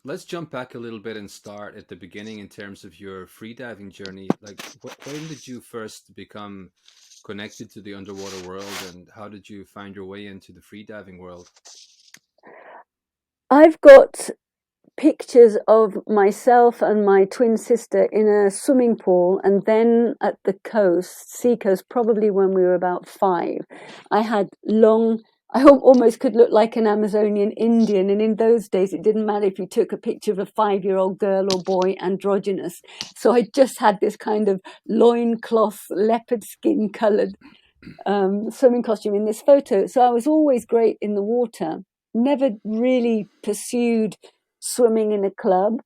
let's jump back a little bit and start at the beginning in terms of your freediving journey. Like, when did you first become connected to the underwater world, and how did you find your way into the freediving world? I've got pictures of myself and my twin sister in a swimming pool and then at the coast, seacoast, probably when we were about 5. I had long, I almost could look like an Amazonian Indian. And in those days, it didn't matter if you took a picture of a 5-year-old girl or boy, androgynous. So I just had this kind of loincloth, leopard skin colored swimming costume in this photo. So I was always great in the water. Never really pursued swimming in a club,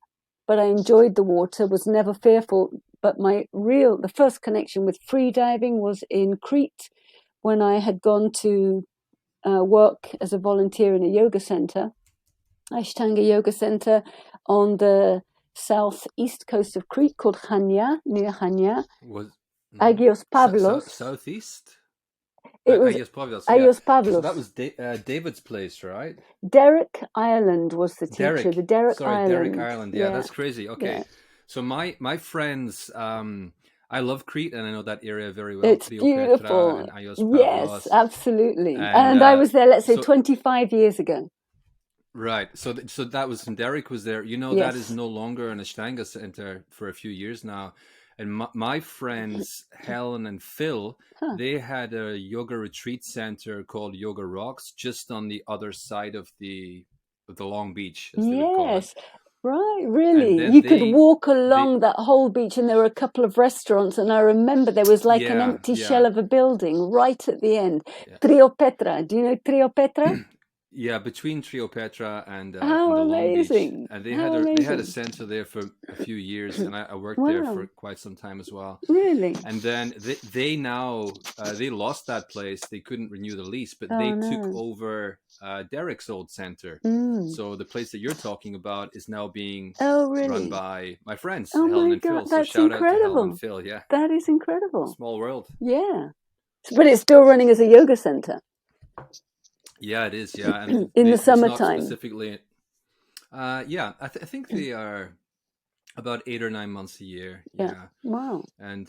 but I enjoyed the water, was never fearful. But the first connection with free diving was in Crete when I had gone to work as a volunteer in a yoga center, Ashtanga Yoga Center on the southeast coast of Crete called Chania, near Chania, Was Agios Pavlos. southeast? It was Agios Pavlos, yeah. Agios So that Pavlos. was David's place, right? Derek Ireland was the teacher. The Derek, Derek sorry, Derek Ireland. Ireland. Yeah, Yeah, that's crazy. Okay, yeah. so my friends, I love Crete, and I know that area very well. It's Cleopatra beautiful. and Ios Yes, Pavlos, absolutely. and And I was there, let's say, so 25 years ago. right. So that was when Derek was there. You know, that is Yes. no longer an Ashtanga center for a few years now. And my friends Helen and Phil, Huh. they had a yoga retreat center called Yoga Rocks just on the other side of the Long Beach, as they would call it. Yes. Right, And really. then You could walk they along that whole beach and there were a couple of restaurants and I remember there was like an yeah, empty yeah, shell of a building right at the end. yeah. Trio Petra. Do you know Trio Petra? Yeah, between Trio Petra and How the Long Beach, amazing. and How they had a amazing. center there for a few years, and I worked there for Wow. quite some time as well. Really? And then they now they lost that place. They couldn't renew the lease, but they Oh took no. over Derek's old center. Mm. So the place that you're talking about is now being Oh, run really? by my friends Oh Helen my and God, Phil. So that's shout out to Helen and incredible. Phil. Yeah, That is incredible. small world. Yeah. But it's still running as a yoga center Yeah, it is. Yeah, and in the there's not summertime. specifically. Yeah, I think they are about 8 or 9 months a year. Yeah. Yeah, Wow. and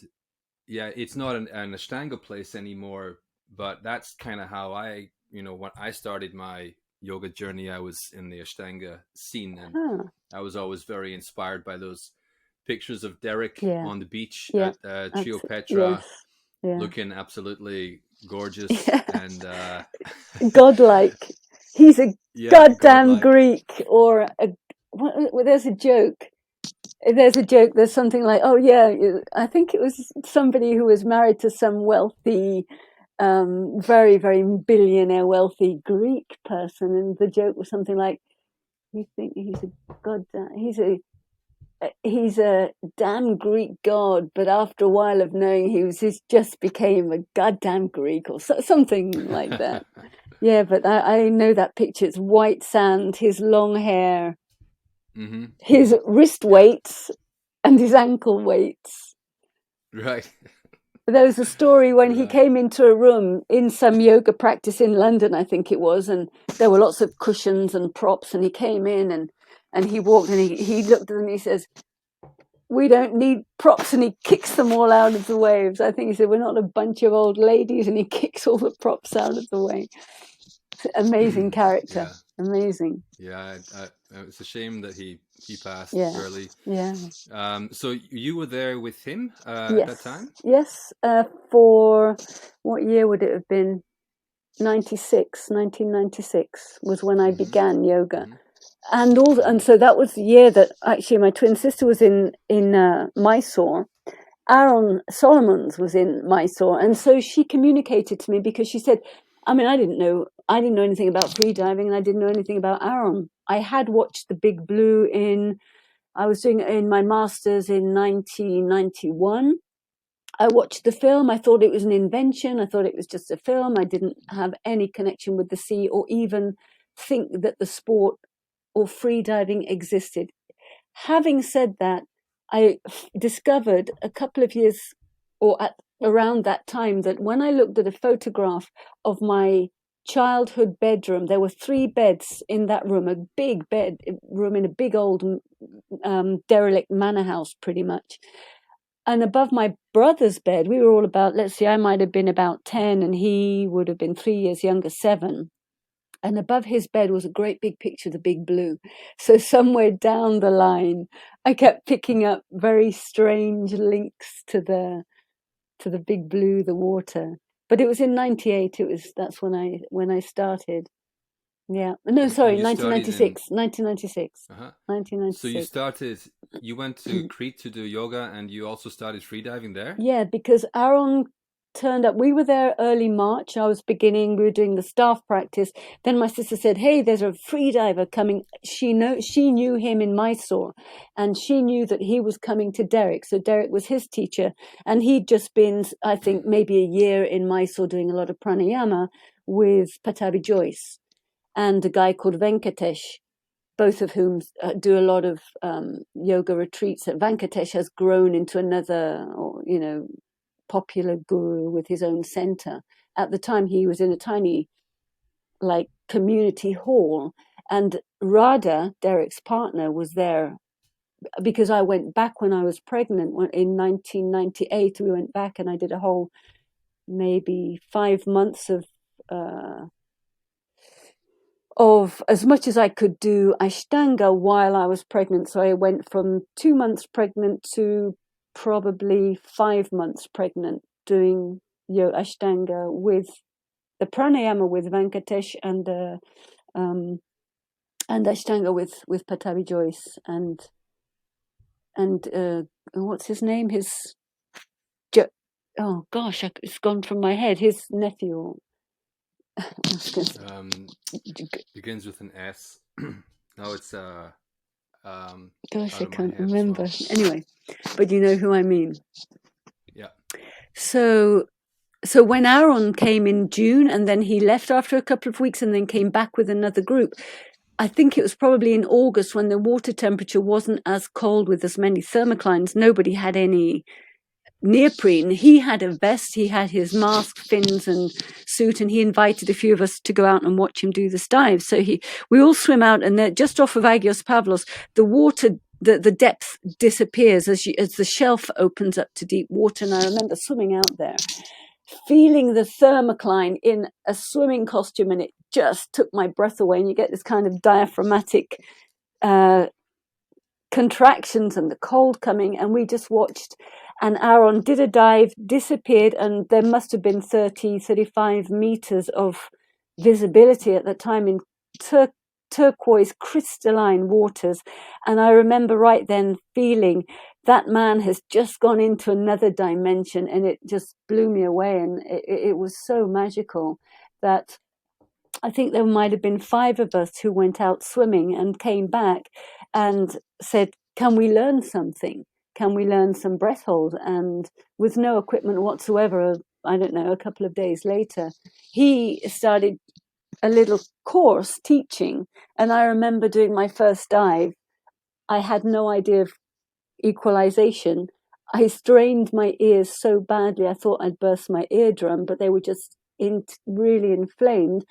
yeah, it's not an Ashtanga place anymore, but that's kind of how when I started my yoga journey, I was in the Ashtanga scene, and Huh. I was always very inspired by those pictures of Derek Yeah. on the beach Yeah. at Trio That's yes. Petra, Yeah. looking absolutely gorgeous, Yeah. and Godlike. He's a yeah, goddamn godlike. Greek or there's a joke. There's something like, oh yeah, I think it was somebody who was married to some wealthy, very, very billionaire wealthy Greek person. And the joke was something like, you think he's a goddamn, he's a damn Greek god, but after a while of knowing he just became a goddamn Greek or something like that. Yeah, but I know that picture. It's white sand, his long hair, Mm-hmm. his Mm-hmm. wrist Yeah. weights and his ankle weights. Right. There was a story when he Right. came into a room in some yoga practice in London, I think it was, and there were lots of cushions and props, and he came in and he walked and he looked at them and he says, we don't need props, and he kicks them all out of the way. I think he said, we're not a bunch of old ladies, and he kicks all the props out of the way. Amazing character. Yeah. Amazing. Yeah. It's a shame that he passed Yeah. early. Yeah. So you were there with him at that Yes. time? Yes. For what year would it have been? 1996 was when I Mm-hmm. began yoga. Mm-hmm. And so that was the year that actually my twin sister was in Mysore. Aaron Solomons was in Mysore, and so she communicated to me because she said, I mean, I didn't know anything about free diving, and I didn't know anything about Aaron. I had watched The Big Blue I was doing it in my master's in 1991. I watched the film. I thought it was an invention. I thought it was just a film. I didn't have any connection with the sea or even think that the sport or free diving existed. Having said that, I discovered a couple of years or around that time that when I looked at a photograph of my childhood bedroom. There were 3 beds in that room, a big bed room in a big old derelict manor house, pretty much. And above my brother's bed, we were all about, let's see, I might have been about 10 and he would have been 3 years younger, 7. And above his bed was a great big picture of the big blue. So somewhere down the line, I kept picking up very strange links to the big blue, the water. But it was in '98. That's when I started. Yeah. No, And sorry, you studied in 1996. 1996. uh-huh. So 1996. you went to Crete to do yoga, and you also started freediving there? Yeah, because Aaron turned up. We were there early March. We were doing the staff practice. Then my sister said, "Hey, there's a free diver coming." She knew him in Mysore, and she knew that he was coming to Derek. So Derek was his teacher, and he'd just been, I think, maybe a year in Mysore doing a lot of pranayama with Patabi Joyce and a guy called Venkatesh, both of whom do a lot of yoga retreats. Venkatesh has grown into another, popular guru with his own center. At the time, he was in a tiny, like, community hall, and Radha, Derek's partner, was there because I went back when I was pregnant. In 1998, we went back, and I did a whole maybe 5 months of as much as I could do Ashtanga while I was pregnant. So I went from 2 months pregnant to probably 5 months pregnant doing Ashtanga with the pranayama with Venkatesh and Ashtanga with Patabi Joyce and what's his name? Oh gosh, it's gone from my head. His nephew. Begins with an S. No, it's Gosh, out I of my can't head as remember. well. Anyway, but you know who I mean. Yeah. So when Aaron came in June and then he left after a couple of weeks and then came back with another group, I think it was probably in August when the water temperature wasn't as cold with as many thermoclines. Nobody had any neoprene. He had a vest, he had his mask, fins and suit, and he invited a few of us to go out and watch him do this dive. So we all swim out, and they're just off of Agios Pavlos. The water, the depth disappears as the shelf opens up to deep water. And I remember swimming out there, feeling the thermocline in a swimming costume, and it just took my breath away. And you get this kind of diaphragmatic contractions and the cold coming, and we just watched. And Aaron did a dive, disappeared, and there must have been 35 meters of visibility at the time in turquoise crystalline waters. And I remember right then feeling that man has just gone into another dimension, and it just blew me away. And it was so magical that I think there might have been 5 of us who went out swimming and came back and said, "Can we learn something? Can we learn some breath hold?" And with no equipment whatsoever, I don't know, a couple of days later, he started a little course teaching. And I remember doing my first dive. I had no idea of equalization. I strained my ears so badly, I thought I'd burst my eardrum, but they were just really inflamed.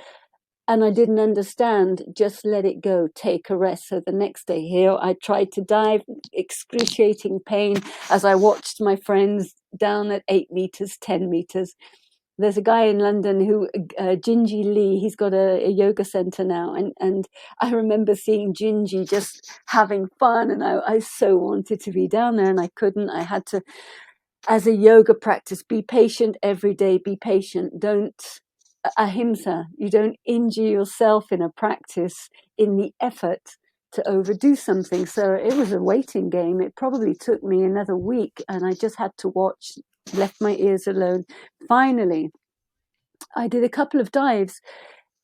And I didn't understand. Just let it go, take a rest. So the next day here, I tried to dive, excruciating pain as I watched my friends down at 8 meters, 10 meters. There's a guy in London who, Gingy Lee, he's got a yoga center now. And I remember seeing Gingy just having fun. And I so wanted to be down there and I couldn't. I had to, as a yoga practice, be patient every day, be patient. Don't ahimsa. You don't injure yourself in a practice in the effort to overdo something. So it was a waiting game. It probably took me another week, and I just had to watch, left my ears alone. Finally, I did a couple of dives,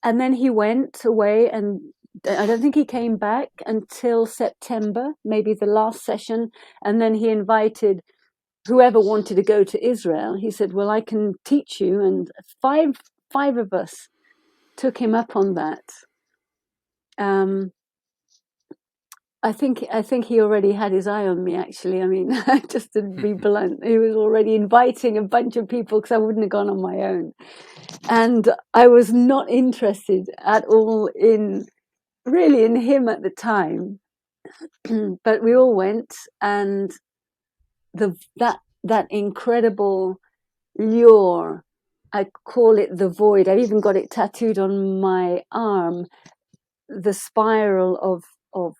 and then he went away, and I don't think he came back until September, maybe the last session. And then he invited whoever wanted to go to Israel. He said, "Well, I can teach you." And five of us took him up on that. I think he already had his eye on me, actually. I mean, just to be blunt, he was already inviting a bunch of people because I wouldn't have gone on my own. And I was not interested at all in really in him at the time. But we all went, and that incredible lure, I call it the void. I've even got it tattooed on my arm. The spiral of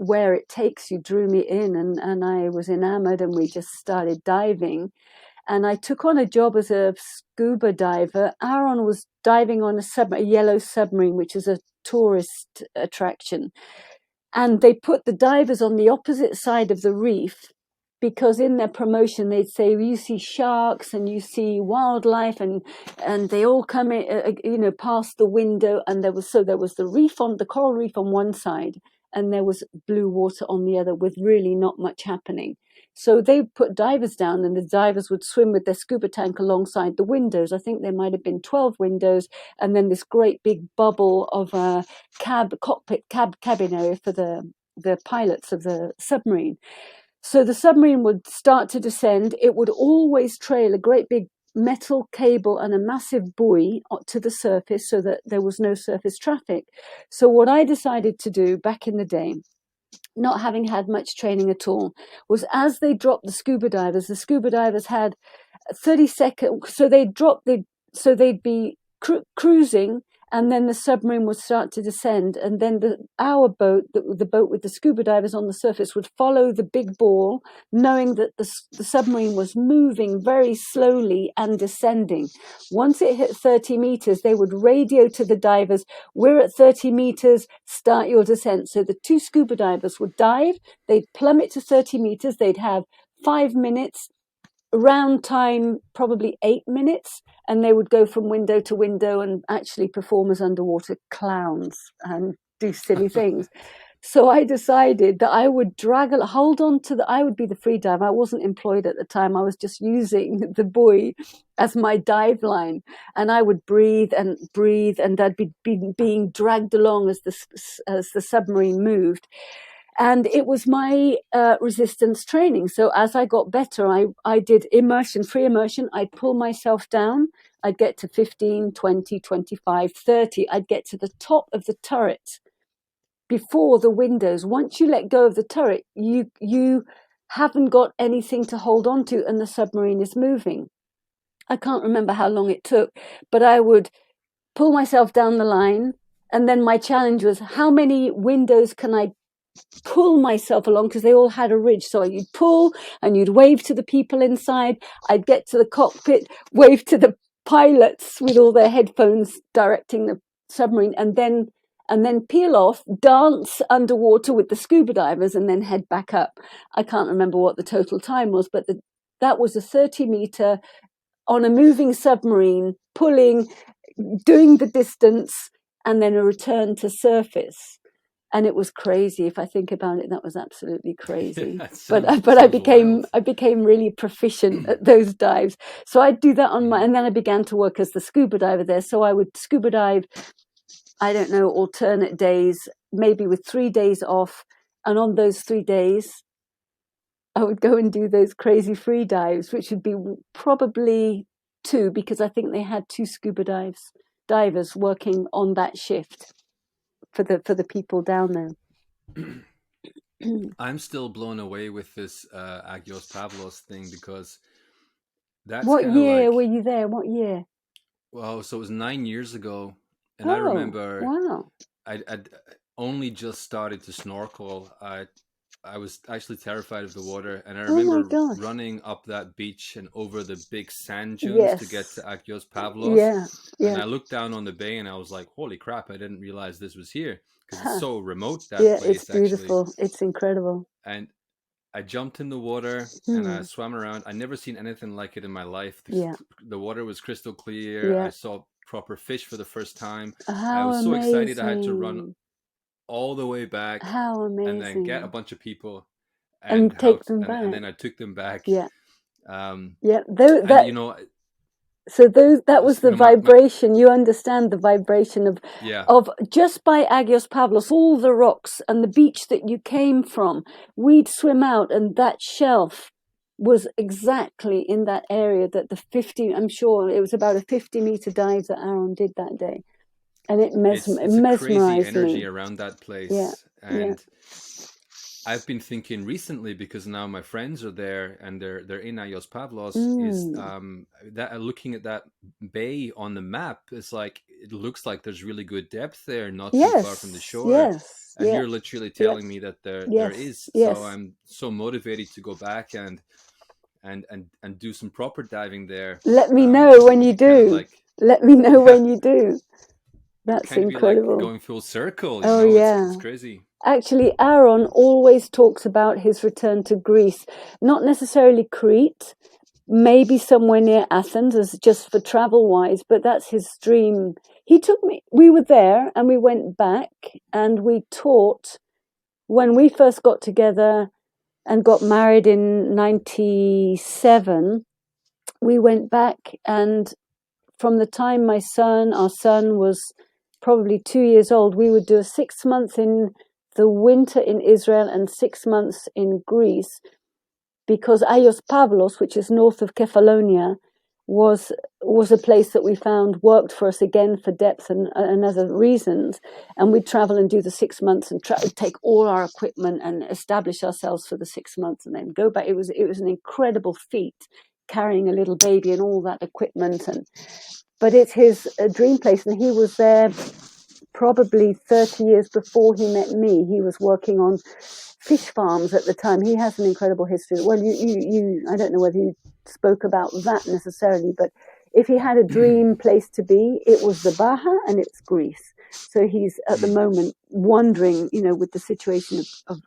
where it takes you drew me in, and I was enamored, and we just started diving. And I took on a job as a scuba diver. Aaron was diving on a yellow submarine, which is a tourist attraction. And they put the divers on the opposite side of the reef because in their promotion they'd say, well, you see sharks and you see wildlife, and they all come in, past the window. And there was the coral reef on one side, and there was blue water on the other, with really not much happening. So they put divers down, and the divers would swim with their scuba tank alongside the windows. I think there might have been 12 windows, and then this great big bubble of a cabin area for the pilots of the submarine. So the submarine would start to descend. It would always trail a great big metal cable and a massive buoy to the surface so that there was no surface traffic. So what I decided to do back in the day, not having had much training at all, was as they dropped the scuba divers had 30 seconds. So they'd be cruising, and then the submarine would start to descend, and then our boat, the boat with the scuba divers on the surface, would follow the big ball, knowing that the submarine was moving very slowly and descending. Once it hit 30 meters, they would radio to the divers, we're at 30 meters, start your descent. So the two scuba divers would dive, they'd plummet to 30 meters, they'd have 5 minutes, round time probably 8 minutes, and they would go from window to window and actually perform as underwater clowns and do silly things. So I decided that I would I would be the free diver. I wasn't employed at the time. I was just using the buoy as my dive line, and I would breathe, and I'd be being dragged along as the submarine moved. And it was my resistance training. So as I got better, I did free immersion. I'd pull myself down. I'd get to 15, 20, 25, 30. I'd get to the top of the turret before the windows. Once you let go of the turret, you haven't got anything to hold on to, and the submarine is moving. I can't remember how long it took, but I would pull myself down the line. And then my challenge was, how many windows can I pull myself along, because they all had a ridge. So you'd pull and you'd wave to the people inside. I'd get to the cockpit, wave to the pilots with all their headphones directing the submarine, and then peel off, dance underwater with the scuba divers, and then head back up. I can't remember what the total time was, but that was a 30-meter on a moving submarine, pulling, doing the distance, and then a return to surface. And it was crazy. If I think about it, that was absolutely crazy. That But sounds wild. I became really proficient at those dives. So I'd do that and then I began to work as the scuba diver there. So I would scuba dive, I don't know, alternate days, maybe with 3 days off. And on those 3 days, I would go and do those crazy free dives, which would be probably 2, because I think they had 2 divers working on that shift for the people down there. I'm still blown away with this Agios Pavlos thing, because that's What kind of year were like, you there? What year? well, so it was 9 years ago, and I Oh, remember wow. I'd only just started to snorkel. I was actually terrified of the water, and I Oh my remember gosh. running up that beach and over the big sand dunes to get to Yes. Agios Pavlos. Yeah. And Yeah. I looked down on the bay, and I was like, "Holy crap! I didn't realize this was here, because it's Huh. so remote, that Yeah, it's place actually." beautiful. It's incredible. And I jumped in the water and I Hmm. swam around. I never seen anything like it in my life. Yeah. The water was crystal clear. I Yeah. saw proper fish for the first time. I How was so excited I had to run amazing. all the way back How and then get a amazing. bunch of people And take them and back. then I took them back. Yeah. Um, Yeah. Though and that So that was the My vibration. You understand the vibration yeah. of just by Agios Pavlos, all the rocks and the beach that you came from. We'd swim out, and that shelf was exactly in that area that the 50. I'm sure it was about a 50-meter dive that Aaron did that day, and it It's a crazy mesmerized energy me. around that Yeah, place, yeah. and I've been thinking recently because now my friends are there and they're in Ayos Pavlos. Is that looking at that bay on the map? It's like it looks like there's really good depth there, not too far from the Yes, shore. yes, And yeah, you're literally yeah, telling me that there yes, is. So yes. I'm so motivated to go back and do some proper diving there. Let me know when you Kind of do. like Let me know yeah, when you do. it would That's kind of be like incredible. going full circle. Oh, It's yeah. crazy. Actually, Aaron always talks about his return to Greece, not necessarily Crete, maybe somewhere near Athens, as just for travel wise, but that's his dream. He took me, we were there and we went back and we taught when we first got together and got married in 97. We went back, and from the time our son was probably 2 years old, we would do a 6 months in the winter in Israel and 6 months in Greece, because Ayos Pavlos, which is north of Kefalonia, was a place that we found worked for us again for depth and other reasons. And we'd travel and do the 6 months and take all our equipment and establish ourselves for the 6 months and then go back. It was an incredible feat, carrying a little baby and all that equipment. But it's his dream place, and he was there probably 30 years before he met me. He was working on fish farms at the time. He has an incredible history. Well, you I don't know whether you spoke about that necessarily, but if he had a dream place to be, it was the Baja and it's Greece. So he's at the moment wondering, with the situation of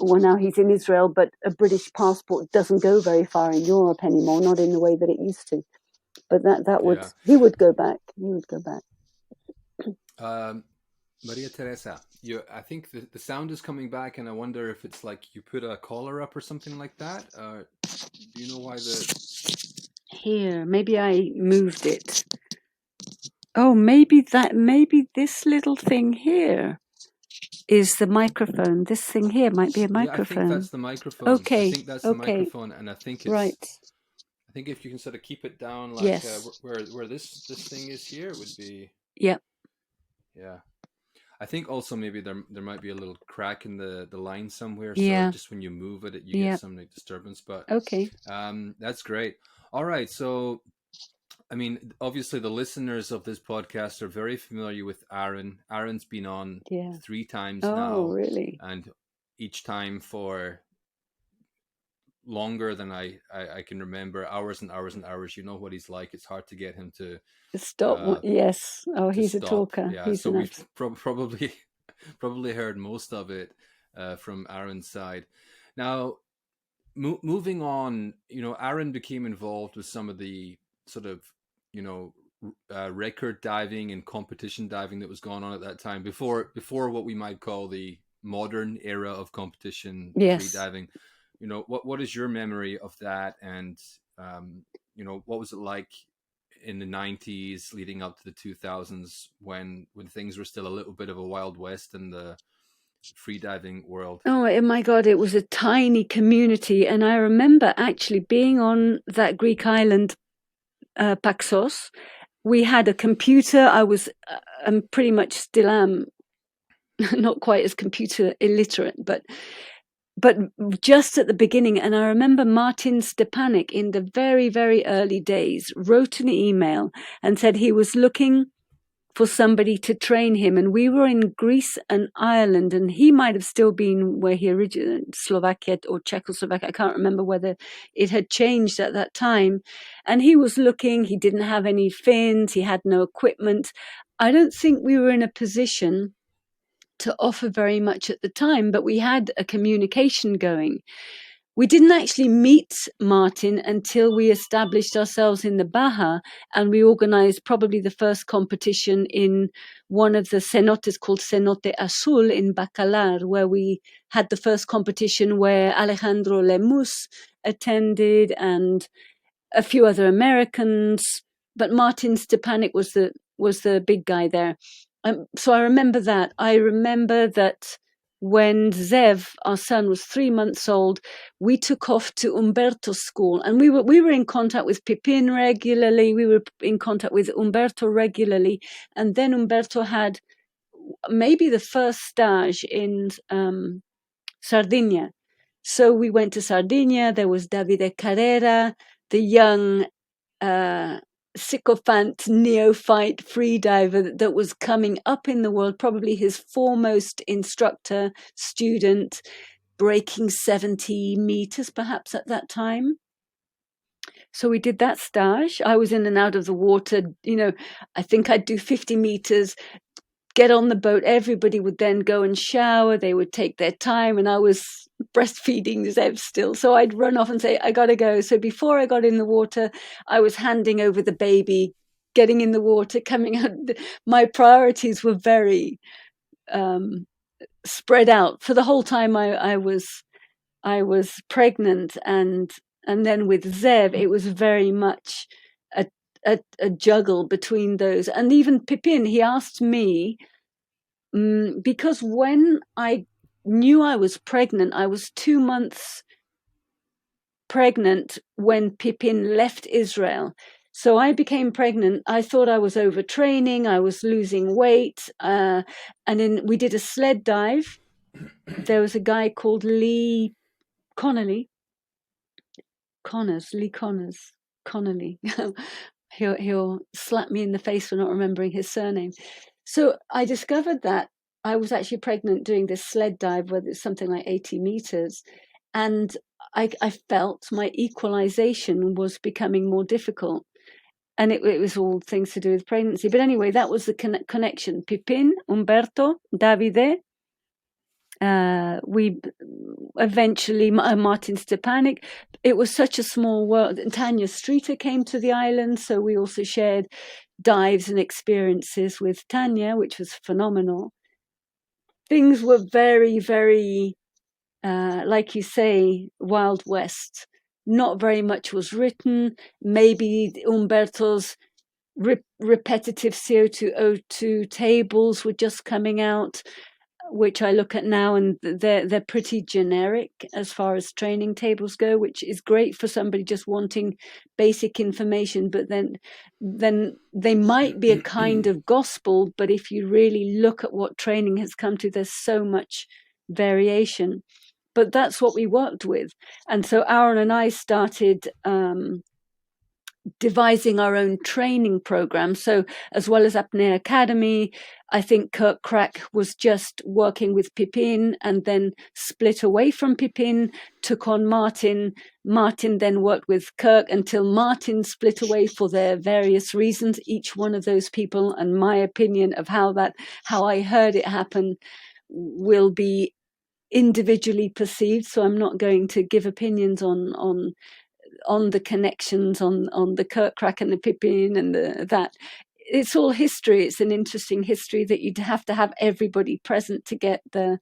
well, now he's in Israel, but a British passport doesn't go very far in Europe anymore, not in the way that it used to. But Yeah. he would go back. He would go back. Maria Teresa, I think the sound is coming back, and I wonder if it's like you put a collar up or something like that. Do you know why Here, maybe I moved it. Oh, maybe this little thing here is the microphone. This thing here might be a Yeah, I think microphone. that's the microphone. I Okay, think that's the okay, microphone, and I think right. I think if you can sort of keep it down, like Yes. where this thing is here, it would be. Yeah. Yeah. I think also maybe there might be a little crack in the line somewhere, so Yeah. just when you move it, you Yeah. get some like disturbance. But Okay. that's great. All right, so I mean, obviously the listeners of this podcast are very familiar with Aaron. Aaron's been on Yeah. 3 times Oh, now, really? and each time for longer than I can remember, hours and hours and hours. You know what he's like. It's hard to get him to Stop. Yes. Oh, he's a stop. talker. Yeah, He's so an we've probably heard most of it from Aaron's side. Now, moving on, Aaron became involved with some of the sort of, record diving and competition diving that was going on at that time before what we might call the modern era of competition free Yes. diving. What is your memory of that, and what was it like in the 90s leading up to the 2000s when things were still a little bit of a wild west in the freediving world? Oh my God, it was a tiny community. And I remember actually being on that Greek island, Paxos. We had a computer. I'm pretty much still am not quite as computer illiterate, but just at the beginning. And I remember Martin Stepanek in the very, very early days wrote an email and said he was looking for somebody to train him. And we were in Greece and Ireland, and he might have still been where he originated, Slovakia or Czechoslovakia. I can't remember whether it had changed at that time. And he was looking, he didn't have any fins, he had no equipment. I don't think we were in a position to offer very much at the time, but we had a communication going. We didn't actually meet Martin until we established ourselves in the Baja, and we organized probably the first competition in one of the cenotes called Cenote Azul in Bacalar, where we had the first competition where Alejandro Lemus attended, and a few other Americans, but Martin Stepanek was the big guy there. So I remember that. I remember that when Zev, our son, was 3 months old, we took off to Umberto's school, and we were in contact with Pipin regularly. We were in contact with Umberto regularly, and then Umberto had maybe the first stage in Sardinia. So we went to Sardinia. There was Davide Carrera, the young sycophant, neophyte freediver that was coming up in the world, probably his foremost instructor, student, breaking 70 meters perhaps at that time. So we did that stage. I was in and out of the water. I think I'd do 50 meters, get on the boat. Everybody would then go and shower. They would take their time, and I was breastfeeding Zev still. So I'd run off and say, I got to go. So before I got in the water, I was handing over the baby, getting in the water, coming out. My priorities were very spread out for the whole time I was pregnant. And then with Zev, it was very much a juggle between those. And even Pipin, he asked me, because when I knew I was pregnant, I was 2 months pregnant when Pipin left Israel. So I became pregnant. I thought I was overtraining. I was losing weight. And then we did a sled dive. There was a guy called Lee Connolly. Lee Connolly. He'll slap me in the face for not remembering his surname. So I discovered that I was actually pregnant doing this sled dive, where it's something like 80 meters. And I felt my equalization was becoming more difficult. And it was all things to do with pregnancy. But anyway, that was the connection. Pipin, Umberto, Davide. We eventually, Martin Stepanek. It was such a small world. Tanya Streeter came to the island, so we also shared dives and experiences with Tanya, which was phenomenal. Things were very, very, like you say, Wild West. Not very much was written. Maybe Umberto's repetitive CO2 O2 tables were just coming out, which I look at now, and they're pretty generic as far as training tables go, which is great for somebody just wanting basic information. But then they might be a kind of gospel, but if you really look at what training has come to, there's so much variation. But that's what we worked with. And so Aaron and I started devising our own training program. So as well as Apnea Academy, I think Kirk Crack was just working with Pipin and then split away from Pipin, took on Martin. Martin then worked with Kirk until Martin split away for their various reasons. Each one of those people, and my opinion of how I heard it happen, will be individually perceived. So I'm not going to give opinions on the connections, on the Kirk Crack and the Pipin and that. It's all history. It's an interesting history that you'd have to have everybody present to get a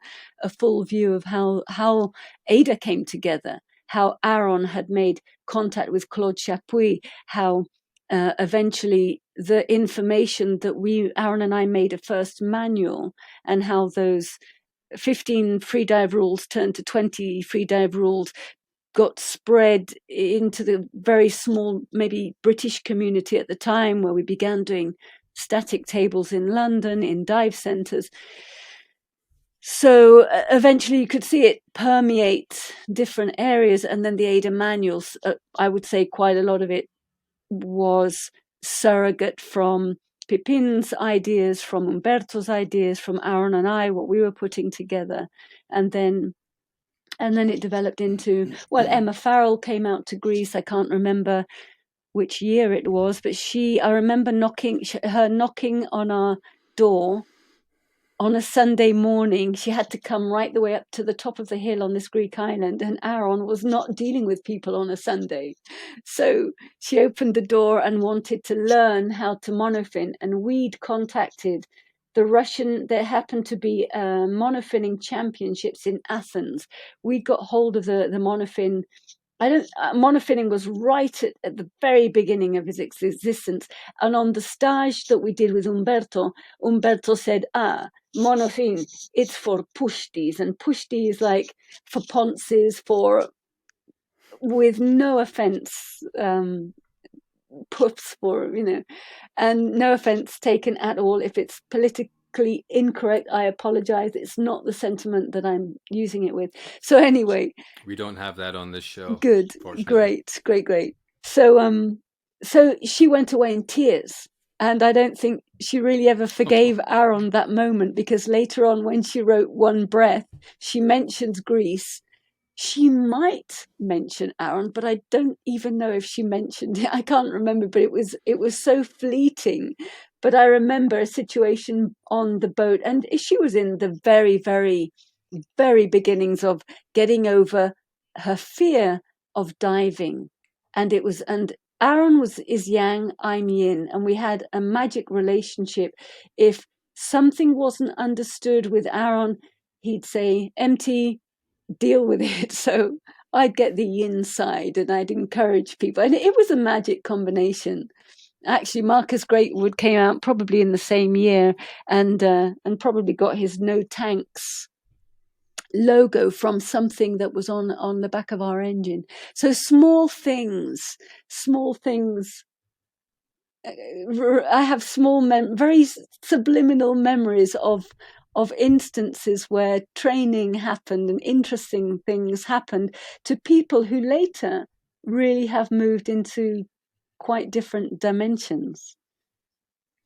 full view of how Ada came together, how Aaron had made contact with Claude Chapuis, how eventually the information that Aaron and I made a first manual, and how those 15 freedive rules turned to 20 freedive rules, got spread into the very small, maybe British community at the time, where we began doing static tables in London, in dive centres. So eventually you could see it permeate different areas. And then the Ada manuals, I would say quite a lot of it was surrogate from Pipin's ideas, from Umberto's ideas, from Aaron and I, what we were putting together. And then it developed into, Emma Farrell came out to Greece. I can't remember which year it was, but I remember her knocking on our door on a Sunday morning. She had to come right the way up to the top of the hill on this Greek island, and Aaron was not dealing with people on a Sunday. So she opened the door and wanted to learn how to monofin, and we'd contacted the Russian. There happened to be monofinning championships in Athens. We got hold of the monofin monofilling was right at the very beginning of his existence. And on the stage that we did with Umberto said, monofin, it's for pushtis. And pushti is like for ponces, with no offense, puffs for, and no offense taken at all. If it's politically incorrect, I apologize. It's not the sentiment that I'm using it with. So anyway, We don't have that on this show, good, fortunately. great. So she went away in tears. And I don't think she really ever forgave Aaron that moment, because later on, when she wrote One Breath, she mentions Greece. She might mention Aaron, but I don't even know if she mentioned it. I can't remember, but it was so fleeting. But I remember a situation on the boat, and she was in the very, very, very beginnings of getting over her fear of diving. And Aaron is yang, I'm yin, and we had a magic relationship. If something wasn't understood with Aaron, he'd say, empty, deal with it. So I'd get the yin side, and I'd encourage people. And it was a magic combination. Actually, Marcus Greatwood came out probably in the same year, and probably got his No Tanks logo from something that was on the back of our engine. So small things. I have very subliminal memories of instances where training happened and interesting things happened to people who later really have moved into quite different dimensions.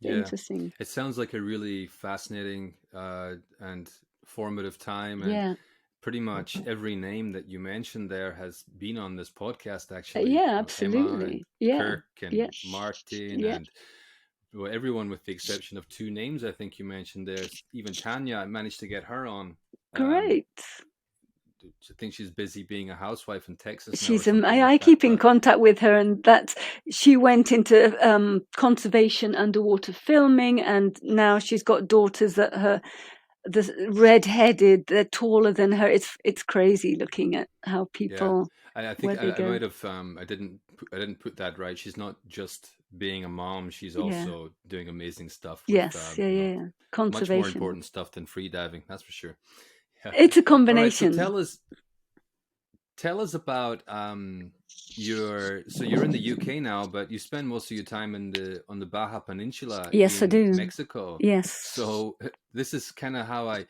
Yeah, Interesting. it sounds like a really fascinating and formative time, and Yeah. pretty much every name that you mentioned there has been on this podcast, actually. Yeah, Emma and absolutely. Yeah. Kirk and Yeah. Martin Yeah. and, well, everyone with the exception of two names I think you mentioned there. Even Tanya, I managed to get her on. Great. I think she's busy being a housewife in Texas now or She's something I like that. keep in contact with her, and that she went into conservation underwater filming, and now she's got daughters the red-headed, they're taller than her. It's crazy looking at how Yeah, people I where think they I go. might have I didn't put that right. She's not just being a mom; she's Yeah. also doing amazing stuff with Yes. Yeah. much more Conservation. important stuff than free diving. That's for sure. Yeah. It's a All right. So combination. tell us about you're in the UK now, but you spend most of your time on the Baja Peninsula Yes, I in do. Mexico. Yes. So this is kind of how I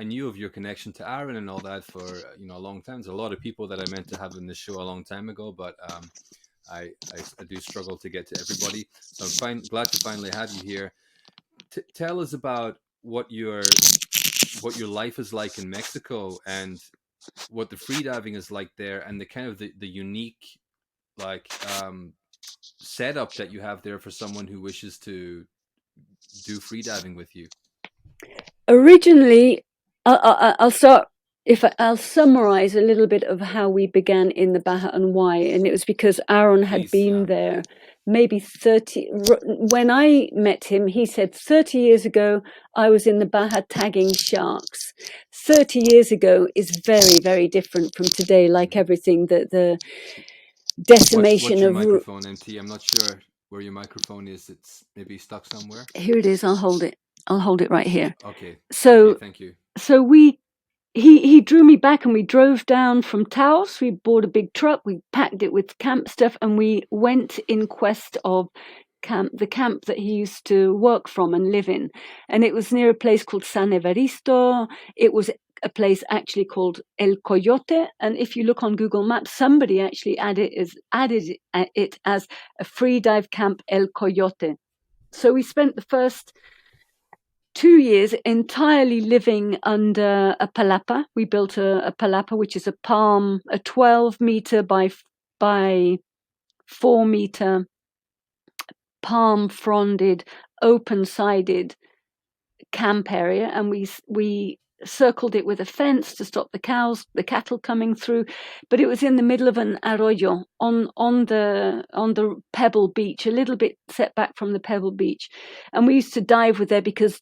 knew of your connection to Aaron and all that for a long time. There's a lot of people that I meant to have in this show a long time ago, but I do struggle to get to everybody. So I'm glad to finally have you here. Tell us about what your life is like in Mexico, and what the freediving is like there, and the kind of the unique setup that you have there for someone who wishes to do freediving with you. Originally, I'll start. I'll summarize a little bit of how we began in the Baja and why, and it was because Aaron had been there maybe 30. When I met him, he said 30 years ago I was in the Baja tagging sharks. 30 years ago is very, very different from today. Like everything, the decimation What's your of microphone, MT? I'm not sure where your microphone is. It's maybe stuck somewhere. Here it is. I'll hold it right here. Okay. So okay, thank you. So he drew me back, and we drove down from Taos. We bought a big truck, we packed it with camp stuff, and we went in quest of the camp that he used to work from and live in. And it was near a place called San Evaristo. It was a place actually called El Coyote. And if you look on Google Maps, somebody actually added it as a free dive camp, El Coyote. So we spent the first 2 years entirely living under a palapa. We built a palapa, which is a 12 meter by 4 meter palm fronded, open sided camp area, and we circled it with a fence to stop the cattle coming through. But it was in the middle of an arroyo on the pebble beach, a little bit set back from the pebble beach, and we used to dive with there because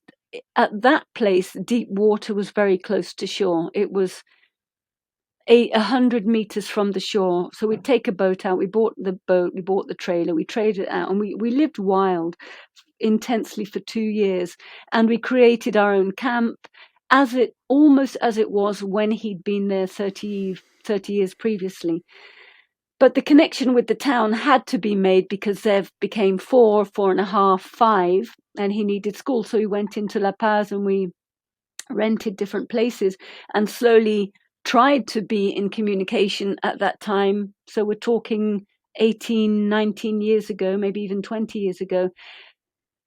at that place deep water was very close to shore. It was 100 meters from the shore. So we'd take a boat out. We bought the boat, we bought the trailer, we traded it out, and we lived wild intensely for 2 years. And we created our own camp almost as it was when he'd been there 30 years previously. But the connection with the town had to be made because Zev became 4.5, 5, and he needed school. So we went into La Paz and we rented different places and slowly tried to be in communication at that time. So we're talking 18, 19 years ago, maybe even 20 years ago.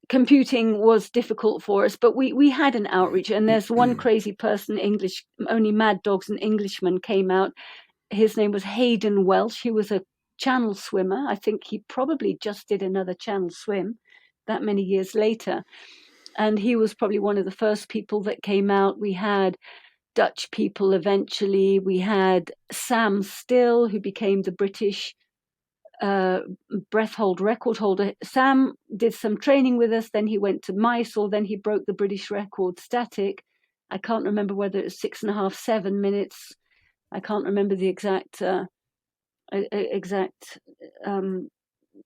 Computing was difficult for us, but we had an outreach. And there's one crazy person, English, only Mad Dogs and Englishmen came out. His name was Hayden Welsh. He was a channel swimmer. I think he probably just did another channel swim that many years later. And he was probably one of the first people that came out. We had Dutch people eventually. We had Sam Still, who became the British breath hold record holder. Sam did some training with us, then he went to Mysore, then he broke the British record static. I can't remember whether it was 6.5, 7 minutes. I can't remember the exact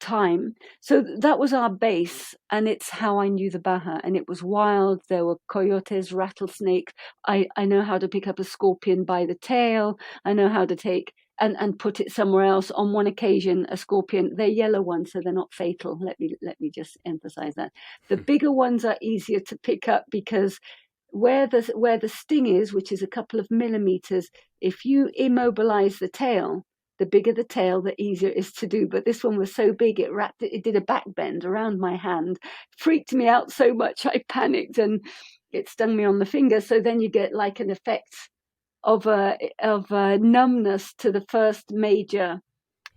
time. So that was our base, and it's how I knew the Baja. And it was wild. There were coyotes, rattlesnakes. I know how to pick up a scorpion by the tail. I know how to take and put it somewhere else. On one occasion, a scorpion, they're yellow ones, so they're not fatal. Let me just emphasize that. The bigger ones are easier to pick up because where the sting is, which is a couple of millimeters, if you immobilize the tail, the bigger the tail, the easier it is to do. But this one was so big, it did a back bend around my hand, freaked me out so much, I panicked, and it stung me on the finger. So then you get like an effect of a numbness to the first major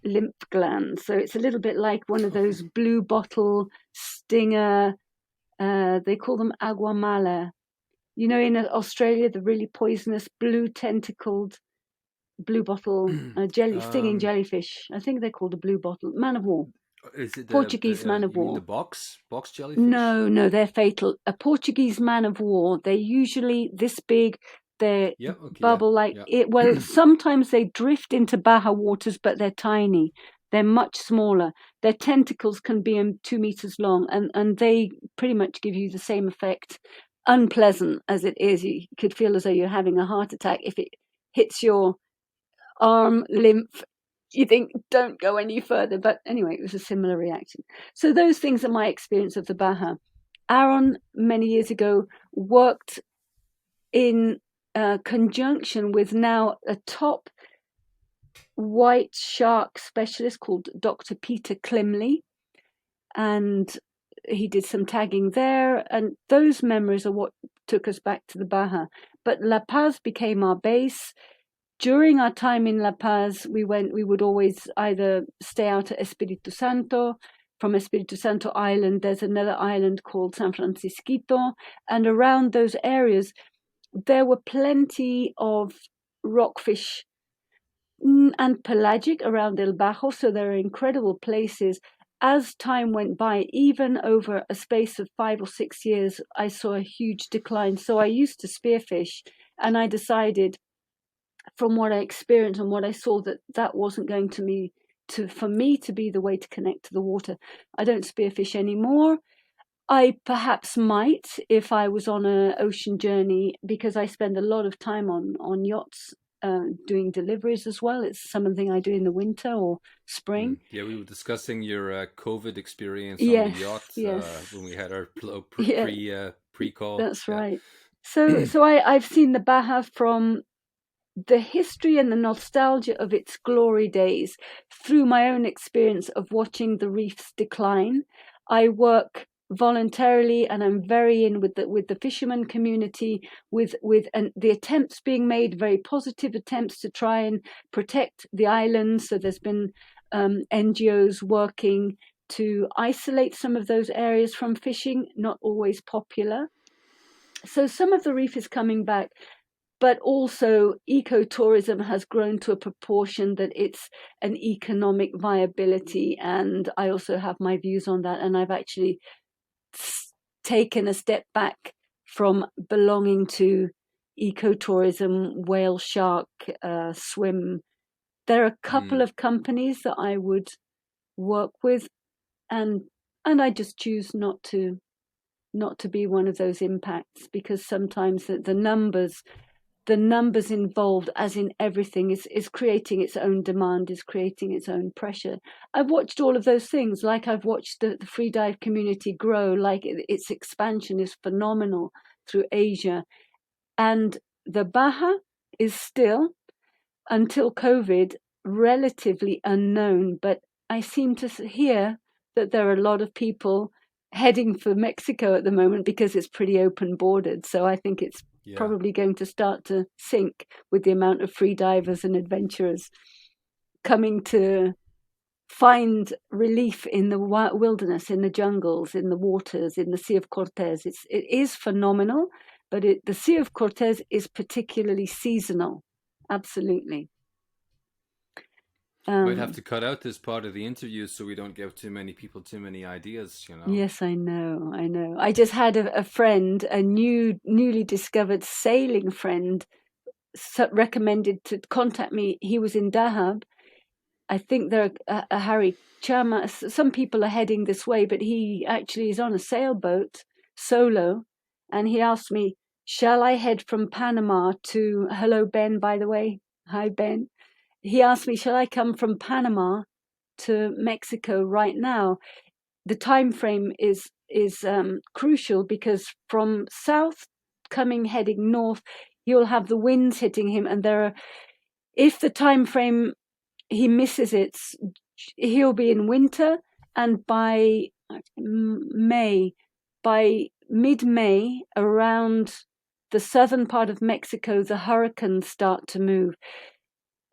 lymph gland. So it's a little bit like one of those blue bottle stinger, they call them aguamala. You know, in Australia, the really poisonous blue tentacled blue bottle stinging jellyfish. I think they're called a blue bottle man of war. Is it Portuguese man of you mean war? the box jellyfish? No, they're fatal. A Portuguese man of war. They're usually this big. They're bubble like it. Well, sometimes they drift into Baja waters, but they're tiny. They're much smaller. Their tentacles can be 2 meters long, and they pretty much give you the same effect. Unpleasant as it is, you could feel as though you're having a heart attack. If it hits your arm lymph, you think don't go any further. But anyway, it was a similar reaction. So those things are my experience of the Baja. Aaron, many years ago, worked in conjunction with now a top white shark specialist called Dr. Peter Klimley, and he did some tagging there, and those memories are what took us back to the Baja. But La Paz became our base. During our time in La Paz, we would always either stay out at Espiritu Santo. From Espiritu Santo Island, there's another island called San Francisquito. And around those areas, there were plenty of rockfish and pelagic around El Bajo. So there are incredible places. As time went by, even over a space of 5 or 6 years, I saw a huge decline. So I used to spearfish, and I decided, from what I experienced and what I saw, that wasn't going to me for me to be the way to connect to the water. I don't spearfish anymore. I perhaps might if I was on an ocean journey, because I spend a lot of time on yachts doing deliveries as well. It's something I do in the winter or spring. Yeah, we were discussing your COVID experience yes, on the yacht when we had our pre-call. That's right. So I've seen the Baja from the history and the nostalgia of its glory days through my own experience of watching the reefs decline. I work voluntarily, and I'm very in with the fisherman community, with the attempts being made, very positive attempts to try and protect the islands. So there's been NGOs working to isolate some of those areas from fishing, not always popular. So some of the reef is coming back, but also ecotourism has grown to a proportion that it's an economic viability. And I also have my views on that. And I've actually taken a step back from belonging to ecotourism, whale shark swim. There are a couple Mm. of companies that I would work with, and I just choose not to be one of those impacts, because sometimes the numbers involved, as in everything, is creating its own demand, is creating its own pressure. I've watched all of those things, like I've watched the free dive community grow, like its expansion is phenomenal through Asia. And the Baja is still, until COVID, relatively unknown, but I seem to hear that there are a lot of people heading for Mexico at the moment because it's pretty open bordered. So I think it's Yeah. probably going to start to sink with the amount of free divers and adventurers coming to find relief in the wilderness, in the jungles, in the waters, in the Sea of Cortez. It is phenomenal, but the Sea of Cortez is particularly seasonal. Absolutely. Might have to cut out this part of the interview so we don't give too many people too many ideas, you know. Yes, I know. I just had a friend, a newly discovered sailing friend, recommended to contact me. He was in Dahab. I think there are a Harry Chama. Some people are heading this way, but he actually is on a sailboat solo, and he asked me, "Shall I head from Panama to?" Hello, Ben. By the way, hi, Ben. He asked me, "Shall I come from Panama to Mexico right now?" The time frame is crucial, because from south heading north, you'll have the winds hitting him, and if the time frame he misses it, he'll be in winter, and by mid-May, around the southern part of Mexico, the hurricanes start to move.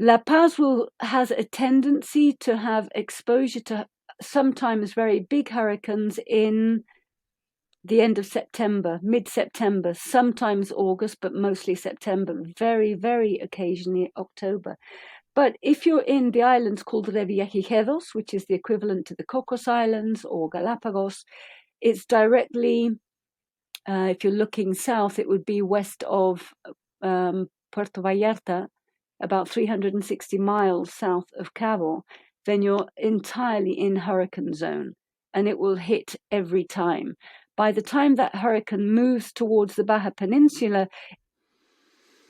La Paz has a tendency to have exposure to sometimes very big hurricanes in the end of September, mid-September, sometimes August, but mostly September, very, very occasionally October. But if you're in the islands called Revillagigedos, which is the equivalent to the Cocos Islands or Galapagos, it's directly, if you're looking south, it would be west of Puerto Vallarta, about 360 miles south of Cabo. Then you're entirely in hurricane zone, and it will hit every time. By the time that hurricane moves towards the Baja Peninsula,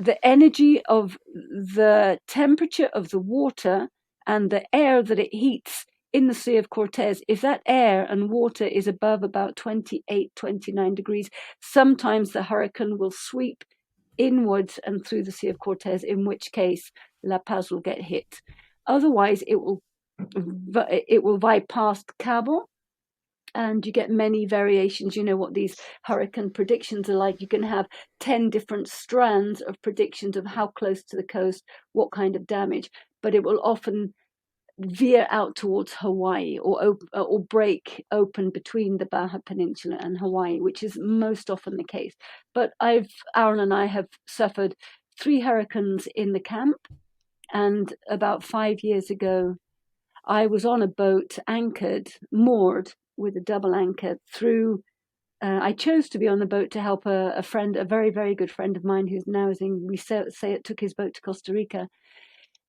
the energy of the temperature of the water and the air that it heats in the Sea of Cortez, if that air and water is above about 28, 29 degrees, sometimes the hurricane will sweep inwards and through the Sea of Cortez, in which case La Paz will get hit. Otherwise, it will bypass Cabo, and you get many variations. You know what these hurricane predictions are like. You can have 10 different strands of predictions of how close to the coast, what kind of damage, but it will often veer out towards Hawaii, or break open between the Baja Peninsula and Hawaii, which is most often the case. But Aaron and I have suffered 3 hurricanes in the camp, and about 5 years ago, I was on a boat anchored, moored with a double anchor through. I chose to be on the boat to help a friend, a very, very good friend of mine, who's now we say it took his boat to Costa Rica.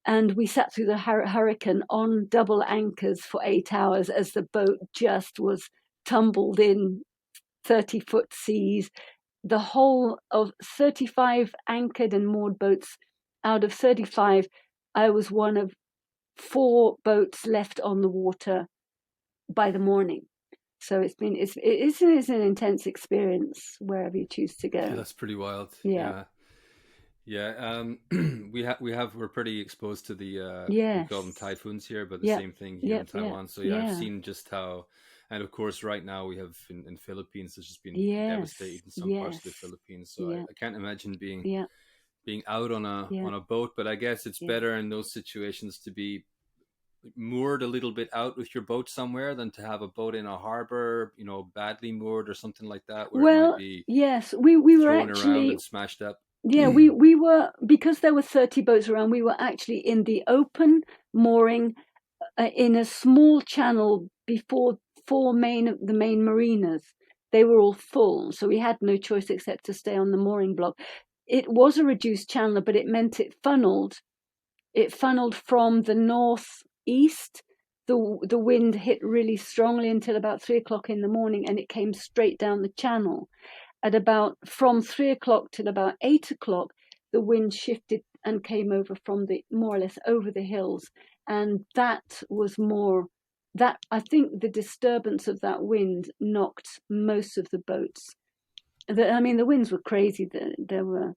And we sat through the hurricane on double anchors for 8 hours as the boat just was tumbled in 30-foot seas. The whole of 35 anchored and moored boats out of 35, I was one of 4 boats left on the water by the morning. So it is an intense experience wherever you choose to go. Yeah, that's pretty wild. Yeah. Yeah. We're pretty exposed to the we call them Yes. typhoons here, but the Yep. same thing here in Yep. Taiwan. So Yeah. I've seen just how, and of course right now we have in Philippines, it's just been Yes. devastated in some parts of the Yes. Philippines. So Yeah. I can't imagine being Yeah. out on Yeah. a boat, but I guess it's Yeah. better in those situations to be moored a little bit out with your boat somewhere than to have a boat in a harbor, you know, badly moored or something like that, where it might Well, be yes, we were thrown around actually, and smashed up. yeah, we were, because there were 30 boats around, we were actually in the open mooring in a small channel before the main marinas. They were all full, so we had no choice except to stay on the mooring block. it was a reduced channel, but it meant it funneled from the northeast. The wind hit really strongly until about 3 o'clock in the morning, and it came straight down the channel. From 3 o'clock till about 8 o'clock, the wind shifted and came over from more or less over the hills, and that was more. That, I think, the disturbance of that wind knocked most of the boats. The winds were crazy. There were,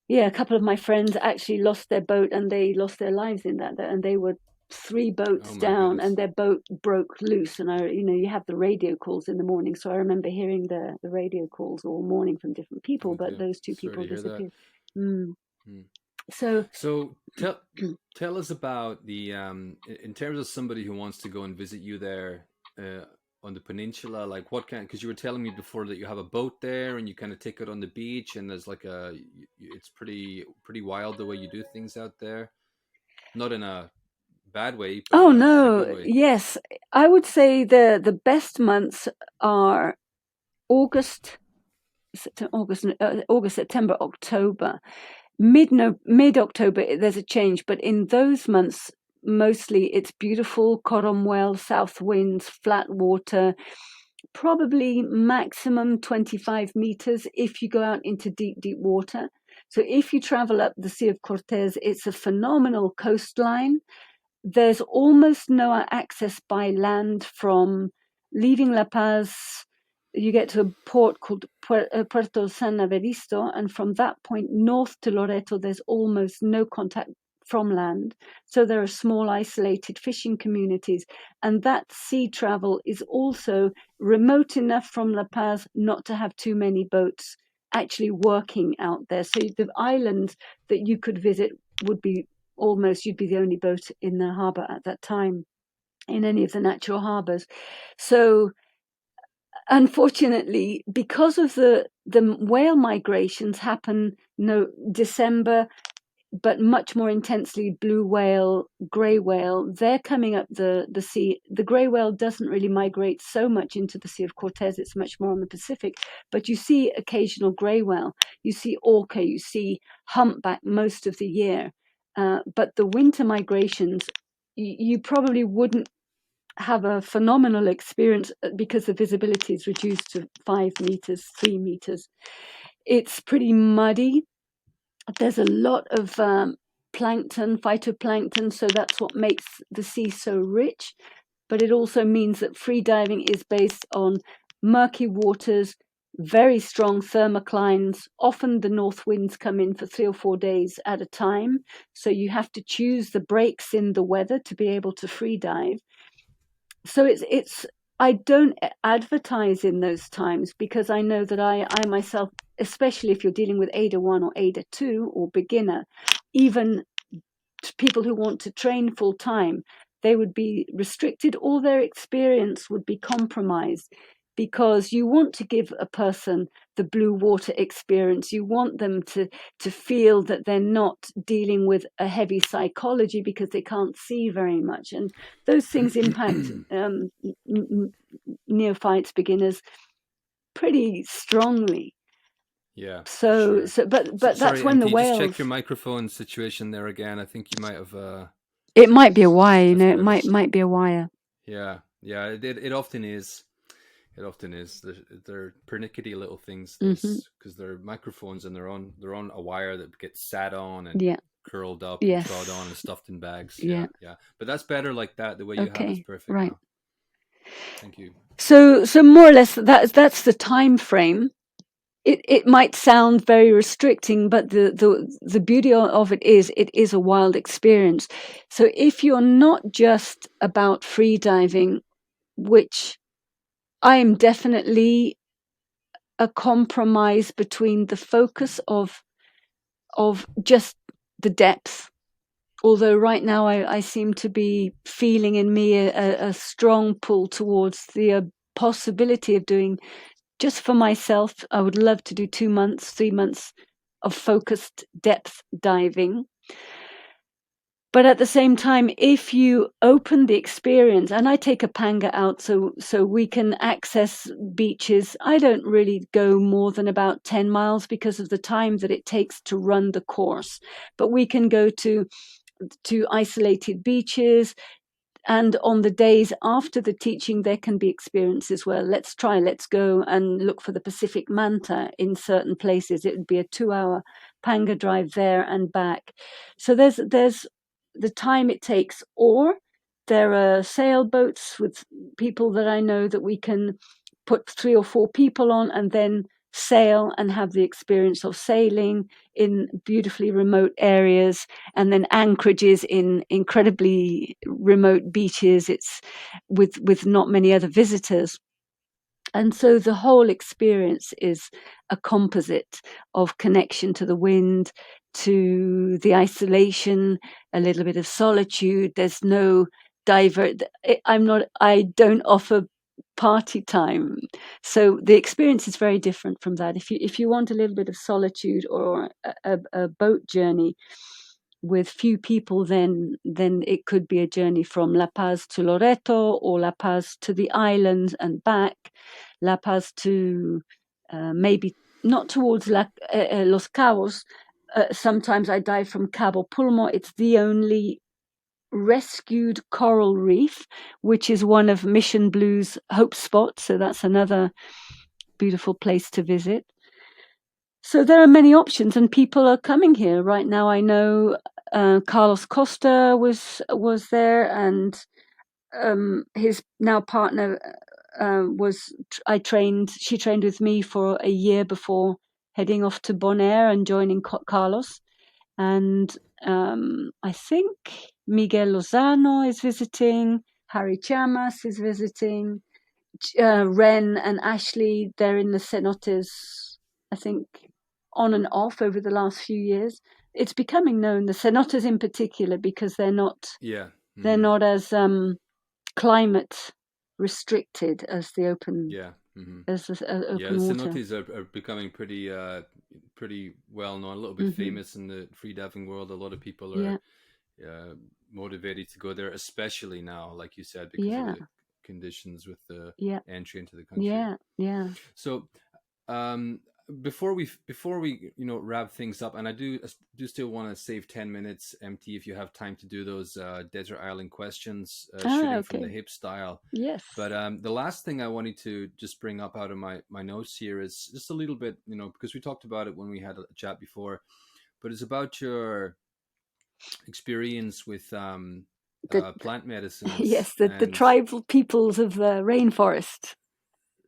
a couple of my friends actually lost their boat, and they lost their lives in that. And they were 3 boats down, and their boat broke loose. And you have the radio calls in the morning, so I remember hearing the radio calls all morning from different people. But those 2 people disappeared. So tell us about the in terms of somebody who wants to go and visit you there on the peninsula, like what kind, because you were telling me before that you have a boat there and you kind of take it on the beach, and there's like it's pretty wild the way you do things out there, not in a bad way, but oh in a no, good way. yes, I would say the best months are August, September, October. Mid-October, there's a change, but in those months, mostly it's beautiful, Coromwell, south winds, flat water, probably maximum 25 meters if you go out into deep water. So if you travel up the Sea of Cortez, it's a phenomenal coastline. There's almost no access by land from leaving La Paz. You get to a port called Puerto San Evaristo, and from that point north to Loreto, there's almost no contact from land. So there are small isolated fishing communities, and that sea travel is also remote enough from La Paz not to have too many boats actually working out there. So the islands that you could visit would be you'd be the only boat in the harbour at that time, in any of the natural harbours. So unfortunately, because of the whale migrations happen December, but much more intensely blue whale, grey whale, they're coming up the sea. The grey whale doesn't really migrate so much into the Sea of Cortez, it's much more on the Pacific, but you see occasional grey whale, you see orca, you see humpback most of the year. But the winter migrations, you probably wouldn't have a phenomenal experience because the visibility is reduced to 5 meters, 3 meters. It's pretty muddy. There's a lot of plankton, phytoplankton, so that's what makes the sea so rich. But it also means that free diving is based on murky waters, very strong thermoclines. Often the north winds come in for 3 or 4 days at a time. So you have to choose the breaks in the weather to be able to free dive. So I don't advertise in those times because I know that I myself, especially if you're dealing with AIDA 1 or AIDA 2 or beginner, even people who want to train full time, they would be restricted or their experience would be compromised, because you want to give a person the blue water experience. You want them to feel that they're not dealing with a heavy psychology because they can't see very much. And those things impact neophytes, beginners pretty strongly. Yeah. So, sure. but Sorry, that's when the whales. Just check your microphone situation there again. I think you might have. It might be a wire, It might be a wire. Yeah. It often is. It often is. They're pernickety little things because they're microphones and they're on a wire that gets sat on and curled up and trod on and stuffed in bags. Yeah. But that's better like that. The way you have it's perfect. Right. Now. Thank you. So more or less that's the time frame. It might sound very restricting, but the beauty of it is a wild experience. So if you're not just about free diving, which I am definitely a compromise between the focus of just the depth. Although right now I seem to be feeling in me a strong pull towards the possibility of doing, just for myself, I would love to do 2 months, 3 months of focused depth diving. But at the same time, if you open the experience, and I take a panga out so we can access beaches, I don't really go more than about 10 miles because of the time that it takes to run the course. But we can go to isolated beaches, and on the days after the teaching there can be experiences where let's go and look for the Pacific manta in certain places. It would be a 2-hour panga drive there and back. So there's the time it takes, or there are sailboats with people that I know that we can put 3 or 4 people on and then sail and have the experience of sailing in beautifully remote areas, and then anchorages in incredibly remote beaches. It's with not many other visitors. And so the whole experience is a composite of connection to the wind, to the isolation, a little bit of solitude. There's no I don't offer party time. So the experience is very different from that. If you want a little bit of solitude or a boat journey with few people, then it could be a journey from La Paz to Loreto, or La Paz to the islands and back, La Paz to maybe not towards Los Cabos. Sometimes I dive from Cabo Pulmo. It's the only rescued coral reef, which is one of Mission Blue's hope spots. So that's another beautiful place to visit. So there are many options, and people are coming here right now. I know Carlos Costa was there, and his now partner she trained with me for a year before heading off to Bonaire and joining Carlos. And I think Miguel Lozano is visiting, Harry Chamas is visiting, Ren and Ashley, they're in the cenotes, I think, on and off over the last few years. It's becoming known, the cenotes in particular, because they're not as climate restricted as the open as the open water. Cenotes are becoming pretty well known, a little bit famous in the freediving world. A lot of people are motivated to go there, especially now, like you said, because of the conditions with the entry into the country. So before we wrap things up, and I do still want to save 10 minutes, MT, if you have time to do those desert island questions, shooting from the hip style. Yes. But the last thing I wanted to just bring up out of my notes here is just a little bit, because we talked about it when we had a chat before, but it's about your experience with plant medicines. Yes, the tribal peoples of the rainforest.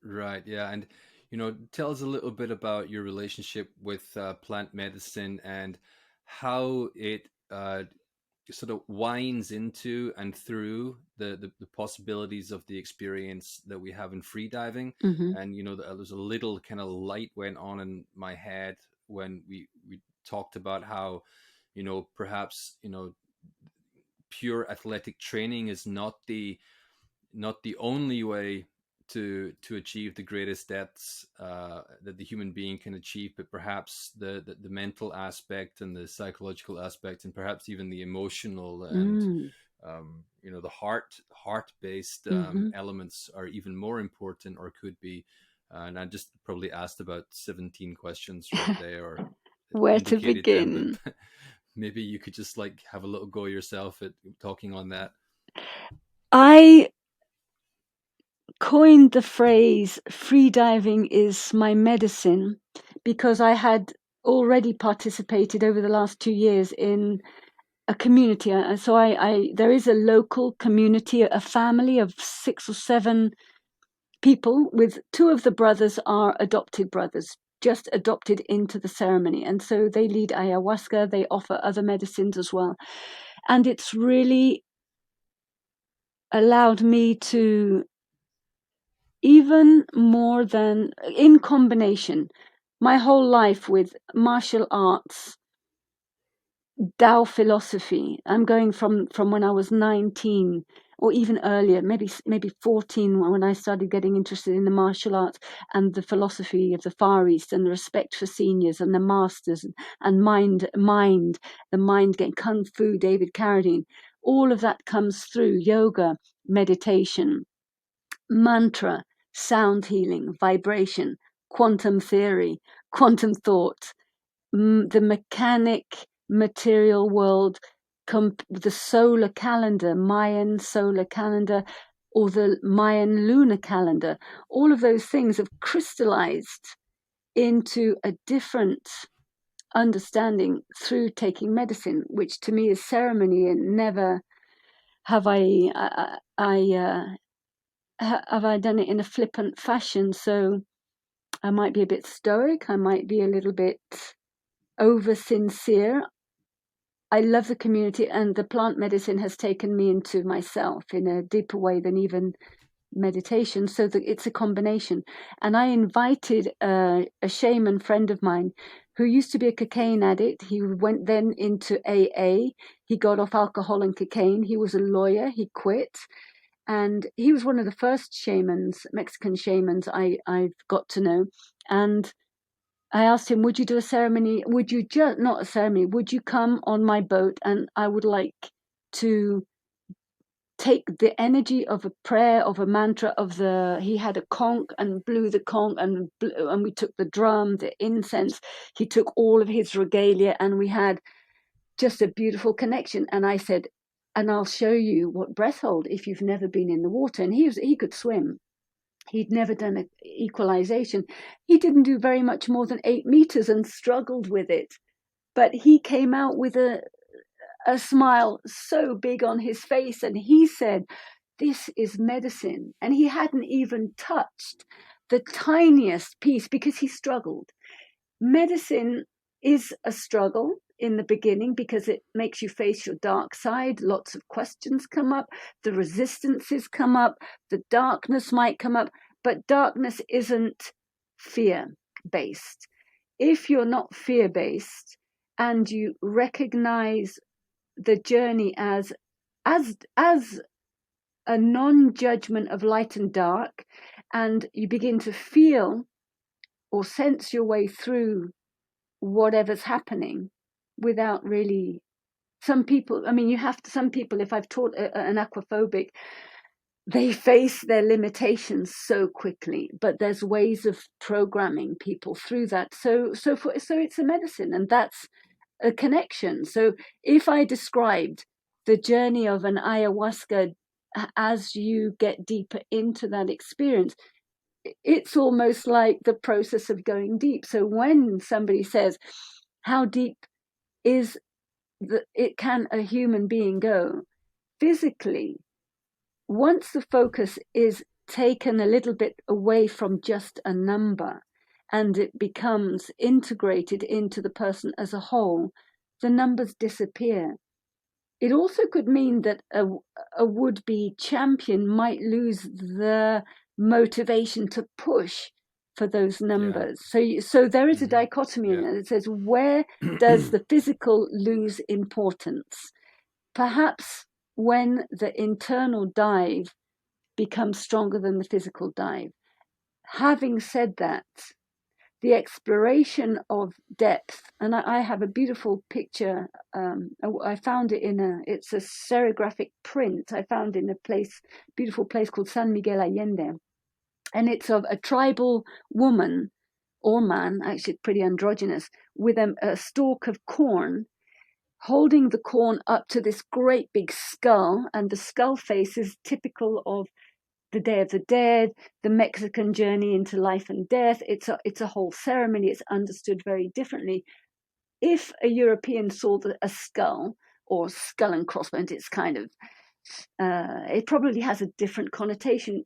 Right, yeah. And tell us a little bit about your relationship with plant medicine and how it sort of winds into and through the possibilities of the experience that we have in freediving. And there's a little kind of light went on in my head when we talked about how perhaps pure athletic training is not the only way to achieve the greatest depths that the human being can achieve, but perhaps the mental aspect and the psychological aspect, and perhaps even the emotional and the heart-based elements are even more important, or could be. And I just probably asked about 17 questions right there, or where to begin. Maybe you could just have a little go yourself at talking on that. I coined the phrase freediving is my medicine because I had already participated over the last 2 years in a community. So there is a local community, a family of 6 or 7 people, with 2 of the brothers are adopted brothers, just adopted into the ceremony. And so they lead ayahuasca, they offer other medicines as well. And it's really allowed me to, even more than in combination, my whole life with martial arts, Tao philosophy. I'm going from when I was 19, or even earlier, maybe 14, when I started getting interested in the martial arts and the philosophy of the Far East and the respect for seniors and the masters and the mind game, Kung Fu, David Carradine. All of that comes through yoga, meditation, mantra, sound healing, vibration, quantum theory, quantum thought, the mechanic material world, the solar calendar, Mayan solar calendar, or the Mayan lunar calendar. All of those things have crystallized into a different understanding through taking medicine, which to me is ceremony, and never have have I done it in a flippant fashion. So I might be a bit stoic, I might be a little bit over sincere. I love the community, and the plant medicine has taken me into myself in a deeper way than even meditation. So that it's a combination. And I invited a shaman friend of mine who used to be a cocaine addict. He went then into AA. He got off alcohol and cocaine. He was a lawyer. He quit. And he was one of the first shamans, Mexican shamans I've got to know. And I asked him, would you do a ceremony? Would you just, not a ceremony, would you come on my boat? And I would like to take the energy of a prayer, of a mantra, he had a conch and blew the conch, and we took the drum, the incense. He took all of his regalia, and we had just a beautiful connection. And I said, and I'll show you what breath hold if you've never been in the water. And he could swim. He'd never done an equalization. He didn't do very much more than 8 meters and struggled with it. But he came out with a smile so big on his face, and he said, this is medicine. And he hadn't even touched the tiniest piece because he struggled. Medicine is a struggle in the beginning because it makes you face your dark side. Lots of questions come up, the resistances come up, the darkness might come up, but darkness isn't fear-based. If you're not fear-based and you recognize the journey as a non-judgment of light and dark, and you begin to feel or sense your way through whatever's happening without really, some people, if I've taught an aquaphobic, they face their limitations so quickly, but there's ways of programming people through that. So it's a medicine, and that's a connection. So if I described the journey of an ayahuasca as you get deeper into that experience, it's almost like the process of going deep. So when somebody says, how deep can a human being go physically, once the focus is taken a little bit away from just a number and it becomes integrated into the person as a whole, the numbers disappear. It also could mean that a would-be champion might lose the motivation to push for those numbers. Yeah. So there is a dichotomy in it that says, where does the physical lose importance? Perhaps when the internal dive becomes stronger than the physical dive. Having said that, the exploration of depth, and I have a beautiful picture. I found it it's a serigraphic print. I found in a beautiful place called San Miguel Allende, and it's of a tribal woman or man, actually pretty androgynous, with a stalk of corn, holding the corn up to this great big skull, and the skull face is typical of the Day of the Dead, the Mexican journey into life and death. It's a whole ceremony. It's understood very differently. If a European saw a skull or skull and crossbones, it's kind of, it probably has a different connotation.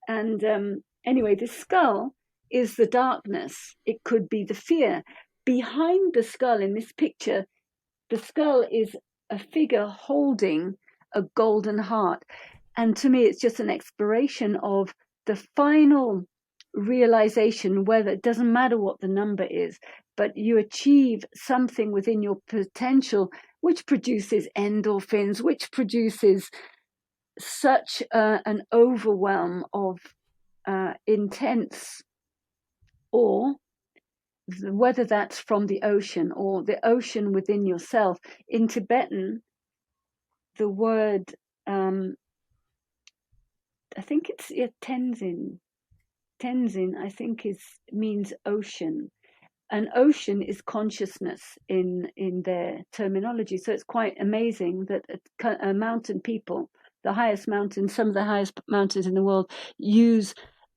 And anyway, the skull is the darkness. It could be the fear. Behind the skull in this picture, the skull is a figure holding a golden heart. And to me, it's just an exploration of the final realization, whether it doesn't matter what the number is, but you achieve something within your potential, which produces endorphins, which produces such an overwhelm of intense awe, whether that's from the ocean or the ocean within yourself. In Tibetan, the word, I think it's Tenzin. Tenzin, I think, means ocean. An ocean is consciousness in their terminology. So it's quite amazing that a mountain people, the highest mountain, some of the highest mountains in the world, use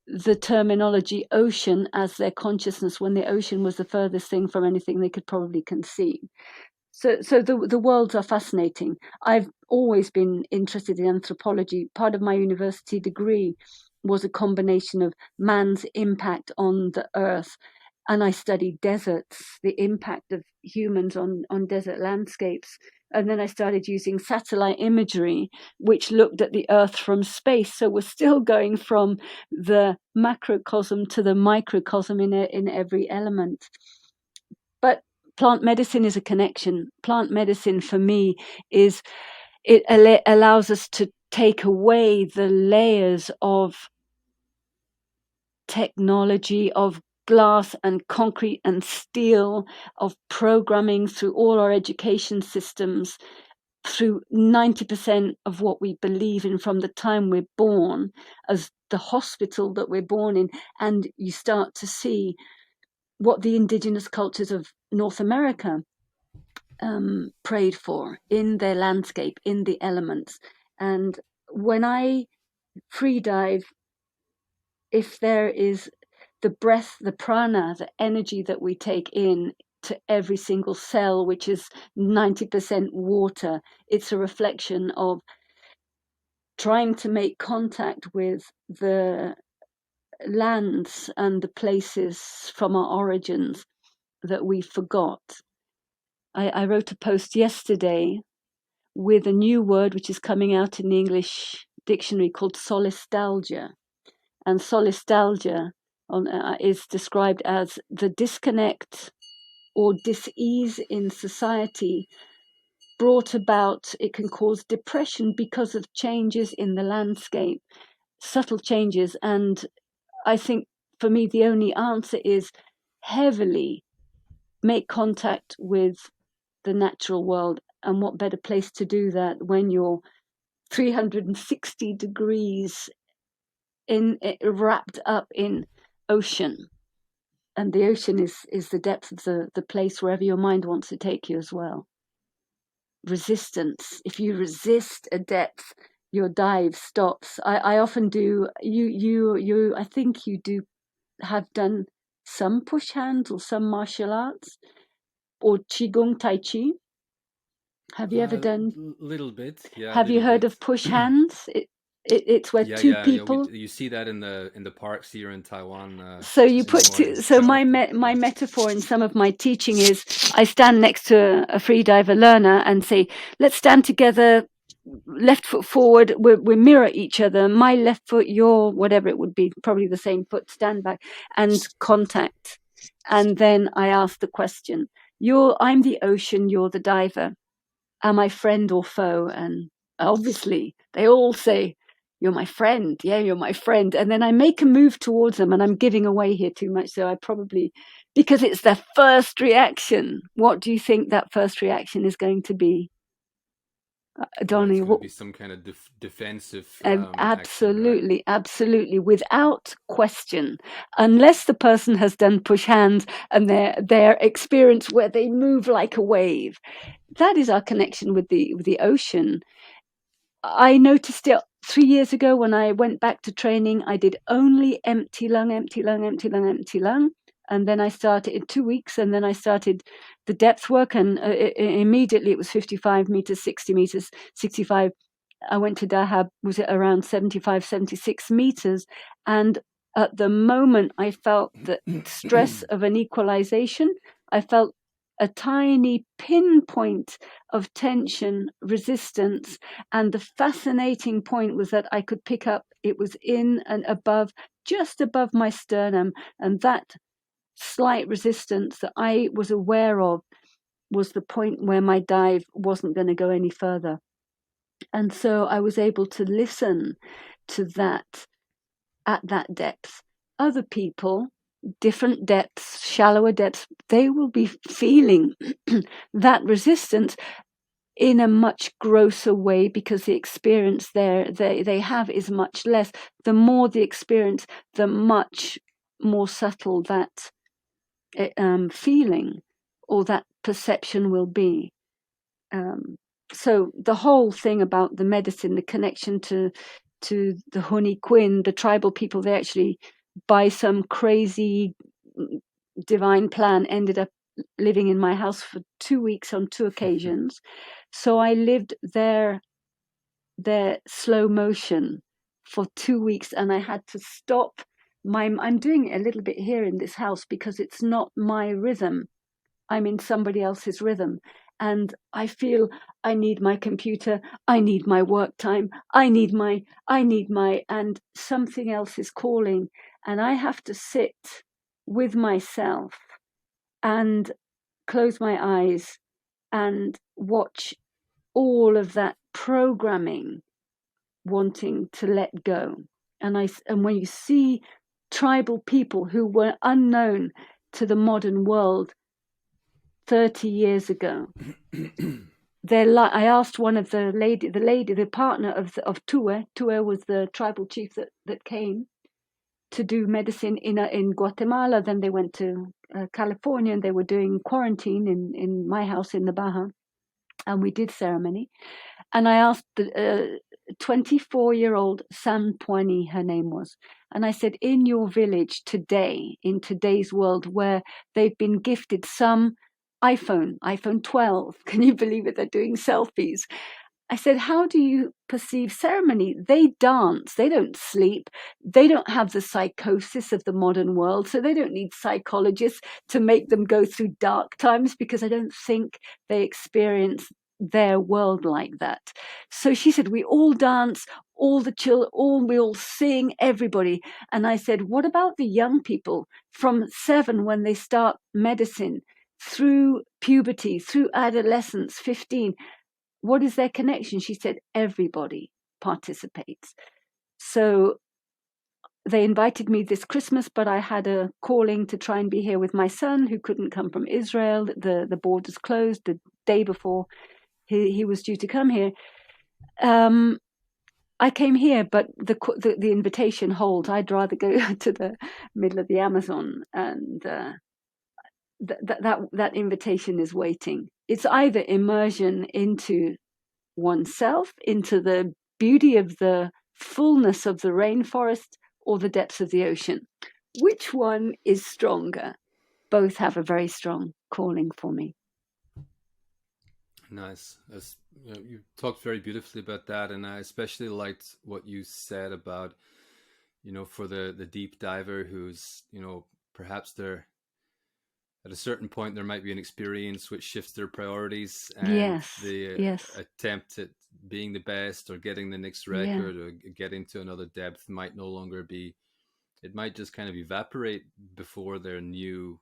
the terminology ocean as their consciousness, when the ocean was the furthest thing from anything they could probably conceive. So the worlds are fascinating. I've always been interested in anthropology. Part of my university degree was a combination of man's impact on the earth, and I studied deserts, the impact of humans on desert landscapes. And then I started using satellite imagery, which looked at the earth from space. So we're still going from the macrocosm to the microcosm in every element. But plant medicine is a connection. Plant medicine for me is, it allows us to take away the layers of technology, of glass and concrete and steel, of programming through all our education systems, through 90% of what we believe in from the time we're born, as the hospital that we're born in. And you start to see what the indigenous cultures of North America prayed for in their landscape, in the elements. And when I free dive, if there is the breath, the prana, the energy that we take in to every single cell, which is 90% water, it's a reflection of trying to make contact with the lands and the places from our origins that we forgot. I wrote a post yesterday with a new word which is coming out in the English dictionary called solistalgia. And solistalgia is described as the disconnect or dis-ease in society brought about. It can cause depression because of changes in the landscape, subtle changes. And I think for me, the only answer is heavily make contact with the natural world. And what better place to do that when you're 360 degrees wrapped up in ocean. And the ocean is the depth of the place wherever your mind wants to take you as well. Resistance. If you resist a depth, your dive stops. I often do. I think you do have done some push hands or some martial arts or qigong tai chi. Have you ever done? Little bit, yeah, Have you little heard bit. of push hands? It's where Yeah, two yeah. people. You see that in the parks here in Taiwan So you in the put mornings. so Quite often. my Yeah. metaphor in some of my teaching is I stand next to a free diver learner and say, let's stand together, left foot forward. We mirror each other. My left foot, your whatever it would be, probably the same foot. Stand back and contact. And then I ask the question: I'm the ocean. You're the diver. Am I friend or foe? And obviously, they all say, you're my friend. Yeah, you're my friend. And then I make a move towards them, and I'm giving away here too much. So I probably, because it's their first reaction, what do you think that first reaction is going to be? It's Donnie, going to be some kind of defensive action, right? absolutely, absolutely, without question, unless the person has done push hands and their experience where they move like a wave. That is our connection with the ocean. I noticed it 3 years ago when I went back to training. I did only empty lung, empty lung, empty lung, empty lung. And then I started in 2 weeks, and then I started the depth work, and immediately it was 55 meters, 60 meters, 65. I went to Dahab, was it around 75, 76 meters. And at the moment I felt the stress of an equalization, I felt a tiny pinpoint of tension, resistance. And the fascinating point was that I could pick up, it was in and above, just above my sternum. And that slight resistance that I was aware of was the point where my dive wasn't going to go any further. And so I was able to listen to that at that depth. Other people, different depths, shallower depths, they will be feeling that resistance in a much grosser way, because the experience they have is much less. The more the experience, the much more subtle that feeling or that perception will be. So the whole thing about the medicine, the connection to the Huni Quinn, the tribal people, they actually, by some crazy divine plan, ended up living in my house for 2 weeks on 2 occasions. So I lived their slow motion for 2 weeks, and I had to stop I'm doing it a little bit here in this house because it's not my rhythm. I'm in somebody else's rhythm. And I feel I need my computer, I need my work time, I need my, and something else is calling. And I have to sit with myself and close my eyes and watch all of that programming wanting to let go. And when you see tribal people who were unknown to the modern world 30 years ago, I asked one of the partner of Tue. Tue was the tribal chief that came to do medicine in Guatemala. Then they went to California, and they were doing quarantine in my house in the Baja, and we did ceremony. And I asked the 24-year-old Sanpuani, her name was, and I said, in your village today, in today's world, where they've been gifted some iPhone 12, can you believe it? They're doing selfies. I said, how do you perceive ceremony? They dance, they don't sleep, they don't have the psychosis of the modern world, so they don't need psychologists to make them go through dark times, because I don't think they experience their world like that. So she said, we all dance, all the children, we all sing, everybody. And I said, what about the young people from 7 when they start medicine, through puberty, through adolescence, 15? What is their connection? She said, everybody participates. So they invited me this Christmas, but I had a calling to try and be here with my son, who couldn't come from Israel. The borders closed the day before he was due to come here. I came here, but the invitation holds. I'd rather go to the middle of the Amazon, and that invitation is waiting. It's either immersion into oneself, into the beauty of the fullness of the rainforest, or the depths of the ocean. Which one is stronger? Both have a very strong calling for me. Nice. You talked very beautifully about that, and I especially liked what you said about, for the deep diver who's, perhaps they're at a certain point there might be an experience which shifts their priorities, and Yes, the yes, attempt at being the best or getting the next yeah, record or getting to another depth might no longer be. It might just kind of evaporate before their new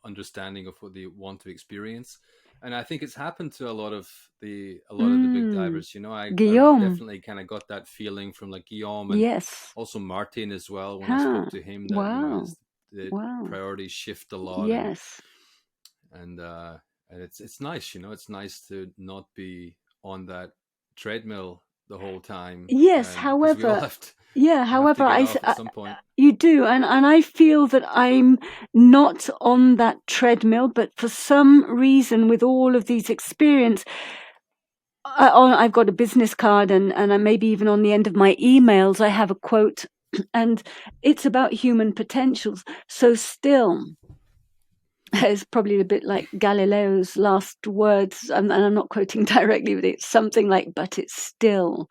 understanding of what they want to experience. And I think it's happened to a lot of the big divers. I Guillaume, definitely kind of got that feeling from like Guillaume, and yes. also Martin as well when I Huh. spoke to him, that Wow, his the wow, priorities shift a lot. yes. And it's nice, it's nice to not be on that treadmill the whole time, Yes, and because we all however, have to yeah, we have to however, get off at some point. you do, and I feel that I'm not on that treadmill, but for some reason, with all of these experience, I've got a business card, and maybe even on the end of my emails, I have a quote, and it's about human potentials. So still, it's probably a bit like Galileo's last words, and I'm not quoting directly, but it's something like, but it still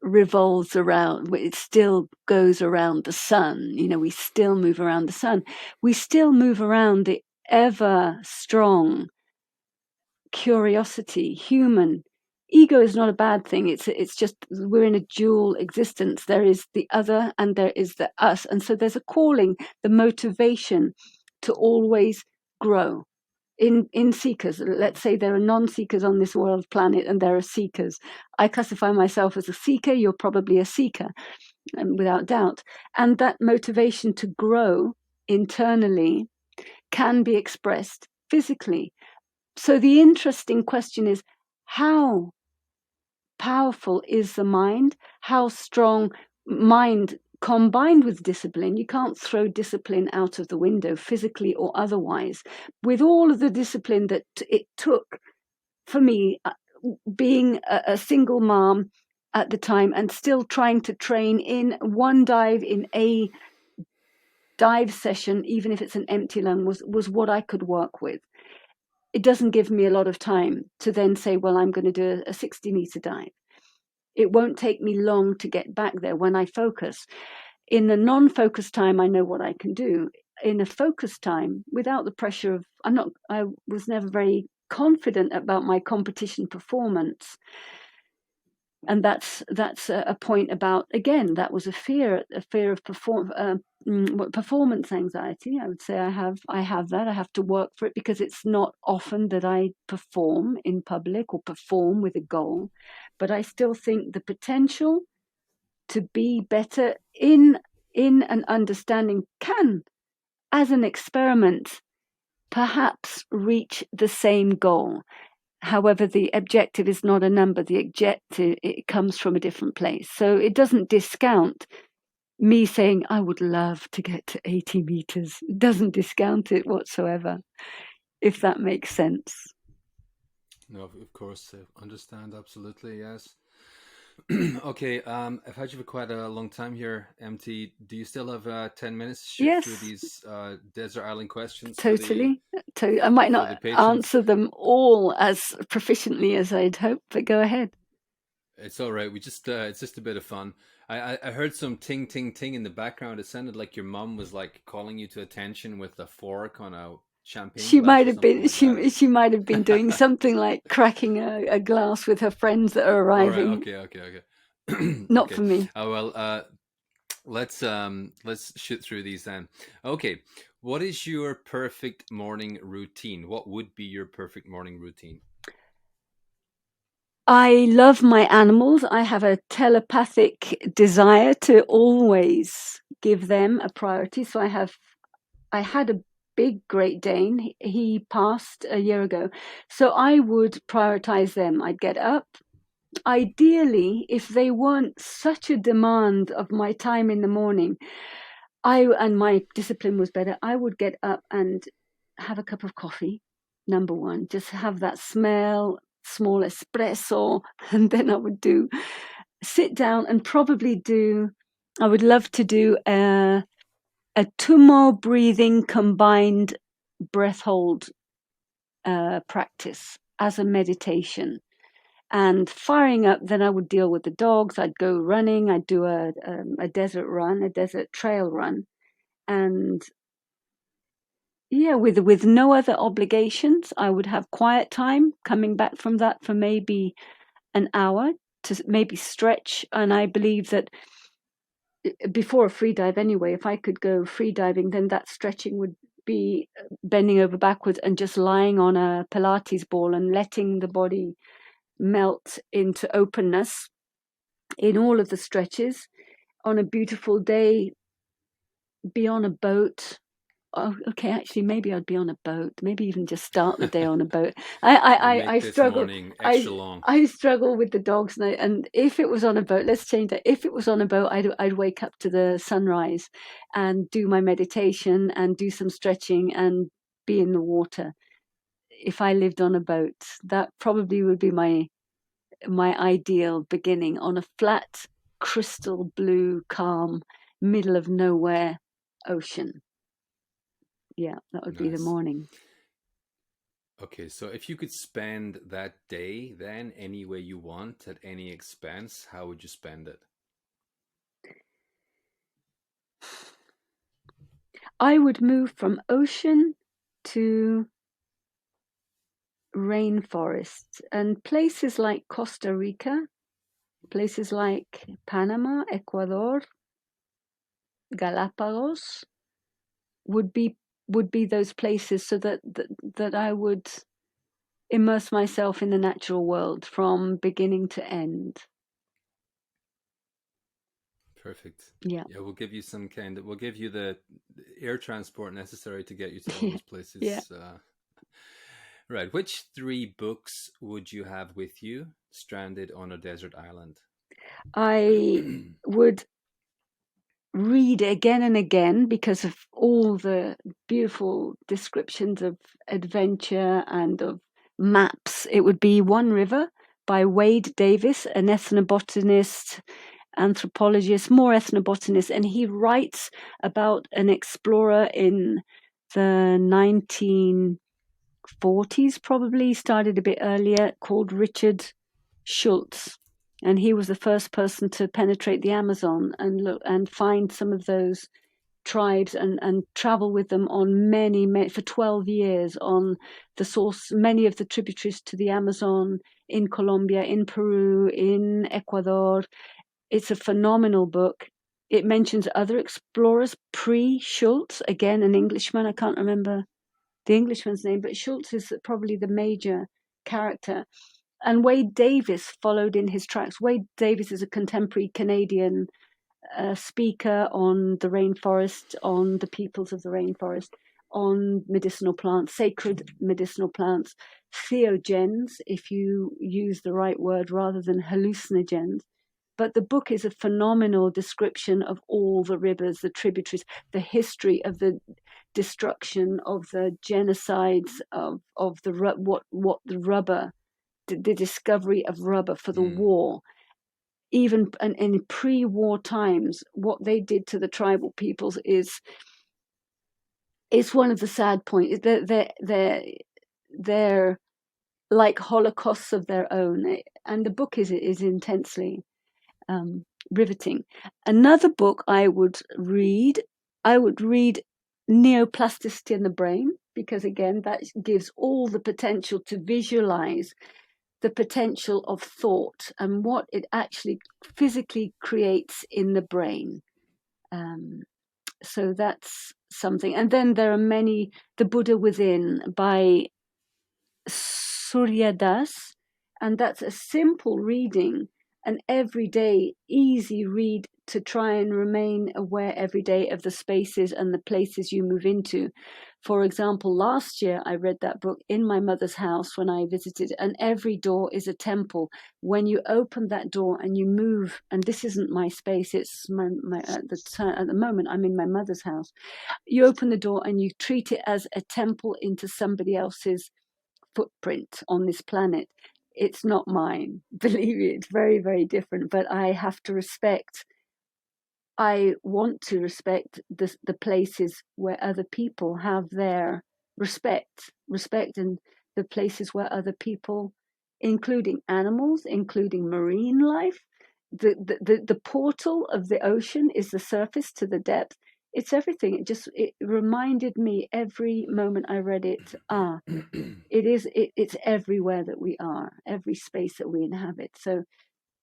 revolves around, it still goes around the sun. We still move around the sun. We still move around the ever strong curiosity, human. Ego is not a bad thing. It's just we're in a dual existence. There is the other and there is the us. And so there's a calling, the motivation to always grow. in seekers. Let's say there are non-seekers on this world planet and there are seekers. I classify myself as a seeker. You're probably a seeker, without doubt. And that motivation to grow internally can be expressed physically. So the interesting question is, how powerful is the mind? How strong mind combined with discipline? You can't throw discipline out of the window, physically or otherwise. With all of the discipline that it took for me, being a single mom at the time and still trying to train in one dive, in a dive session, even if it's an empty lung, was what I could work with. It doesn't give me a lot of time to then say, well, I'm going to do a 60-meter dive. It won't take me long to get back there when I focus. In the non-focus time, I know what I can do. In a focus time, without the pressure of, I was never very confident about my competition performance. And that's a point about, again, that was a fear of performance anxiety. I would say I have that. I have to work for it, because it's not often that I perform in public or perform with a goal, but I still think the potential to be better in an understanding can, as an experiment, perhaps reach the same goal. However, the objective is not a number. The objective, it comes from a different place. So it doesn't discount me saying, I would love to get to 80 meters. It doesn't discount it whatsoever, if that makes sense. No, of course, understand absolutely. Yes. Okay. I've had you for quite a long time here, MT. Do you still have 10 minutes to shoot through Yes, these desert island questions totally. I might for the not patrons? answer them all as proficiently as I'd hoped, but go ahead. It's all right. We just it's just a bit of fun. I heard some ting ting ting in the background. It sounded like your mum was like calling you to attention with a fork on a champagne She glass might or have something been like that. she might have been doing something like cracking a glass with her friends that are All right. arriving. Okay. Okay. Okay. Not Okay. for me. Well. Let's shoot through these then. Okay. What is your perfect morning routine? What would be your perfect morning routine? I love my animals. I have a telepathic desire to always give them a priority. So I had a big Great Dane. He passed a year ago. So I would prioritize them. I'd get up. Ideally, if they weren't such a demand of my time in the morning, and my discipline was better, I would get up and have a cup of coffee. Number one, just have that smell, small espresso, and then I would sit down and probably do. I would love to do a Tummo breathing combined breath hold practice as a meditation. And firing up, then I would deal with the dogs. I'd go running. I'd do a desert run, a desert trail run, and yeah, with no other obligations. I would have quiet time coming back from that for maybe an hour to maybe stretch. And I believe that before a free dive anyway, if I could go free diving, then that stretching would be bending over backwards and just lying on a Pilates ball and letting the body melt into openness in all of the stretches. On a beautiful day, be on a boat. Oh, okay, actually, maybe I'd be on a boat. Maybe even just start the day on a boat. We'll I make this struggle. morning I extra long. I struggle with the dogs, and if it was on a boat, let's change that. If it was on a boat, I'd wake up to the sunrise, and do my meditation and do some stretching and be in the water. If I lived on a boat, that probably would be my ideal beginning, on a flat, crystal blue, calm, middle of nowhere ocean. Yeah, that would be the Nice. morning. Okay, so if you could spend that day then any way you want at any expense, how would you spend it? I would move from ocean to rainforest, and places like Costa Rica, places like Panama, Ecuador, Galapagos would be would be those places, so that I would immerse myself in the natural world from beginning to end. Perfect. Yeah. Yeah, we'll give you the air transport necessary to get you to all Yeah. those Yeah. places. Right. Which three books would you have with you stranded on a desert island? I would read again and again because of all the beautiful descriptions of adventure and of maps. It would be One River by Wade Davis, an ethnobotanist, anthropologist, more ethnobotanist, and he writes about an explorer in the 1940s, probably started a bit earlier, called Richard Schultz, and he was the first person to penetrate the Amazon and look and find some of those tribes and travel with them on many for 12 years on the source, many of the tributaries to the Amazon in Colombia, in Peru, in Ecuador. It's a phenomenal book. It mentions other explorers pre-Schultz, again an Englishman. I can't remember the Englishman's name, but Schultz is probably the major character. And Wade Davis followed in his tracks. Wade Davis is a contemporary Canadian speaker on the rainforest, on the peoples of the rainforest, on medicinal plants, sacred medicinal plants, theogens, if you use the right word rather than hallucinogens. But the book is a phenomenal description of all the rivers, the tributaries, the history of the destruction, of the genocides, of the what the rubber, the discovery of rubber for the Mm, war, even in pre-war times, what they did to the tribal peoples is one of the sad points. They're like holocausts of their own, and the book is intensely riveting. Another book I would read Neoplasticity in the Brain, because again that gives all the potential to visualize the potential of thought and what it actually physically creates in the brain. So that's something. And then there are many, The Buddha Within by Surya Das, and that's a simple reading, an everyday, easy read to try and remain aware every day of the spaces and the places you move into. For example, last year I read that book in my mother's house when I visited, and every door is a temple. When you open that door and you move, and this isn't my space, it's my at the moment I'm in my mother's house. You open the door and you treat it as a temple into somebody else's footprint on this planet. It's not mine. Believe me, it's very, very different. But I want to respect the places where other people have their respect, and the places where other people, including animals, including marine life. The portal of the ocean is the surface to the depth. It's everything. It reminded me every moment I read it. It's everywhere that we are, every space that we inhabit. So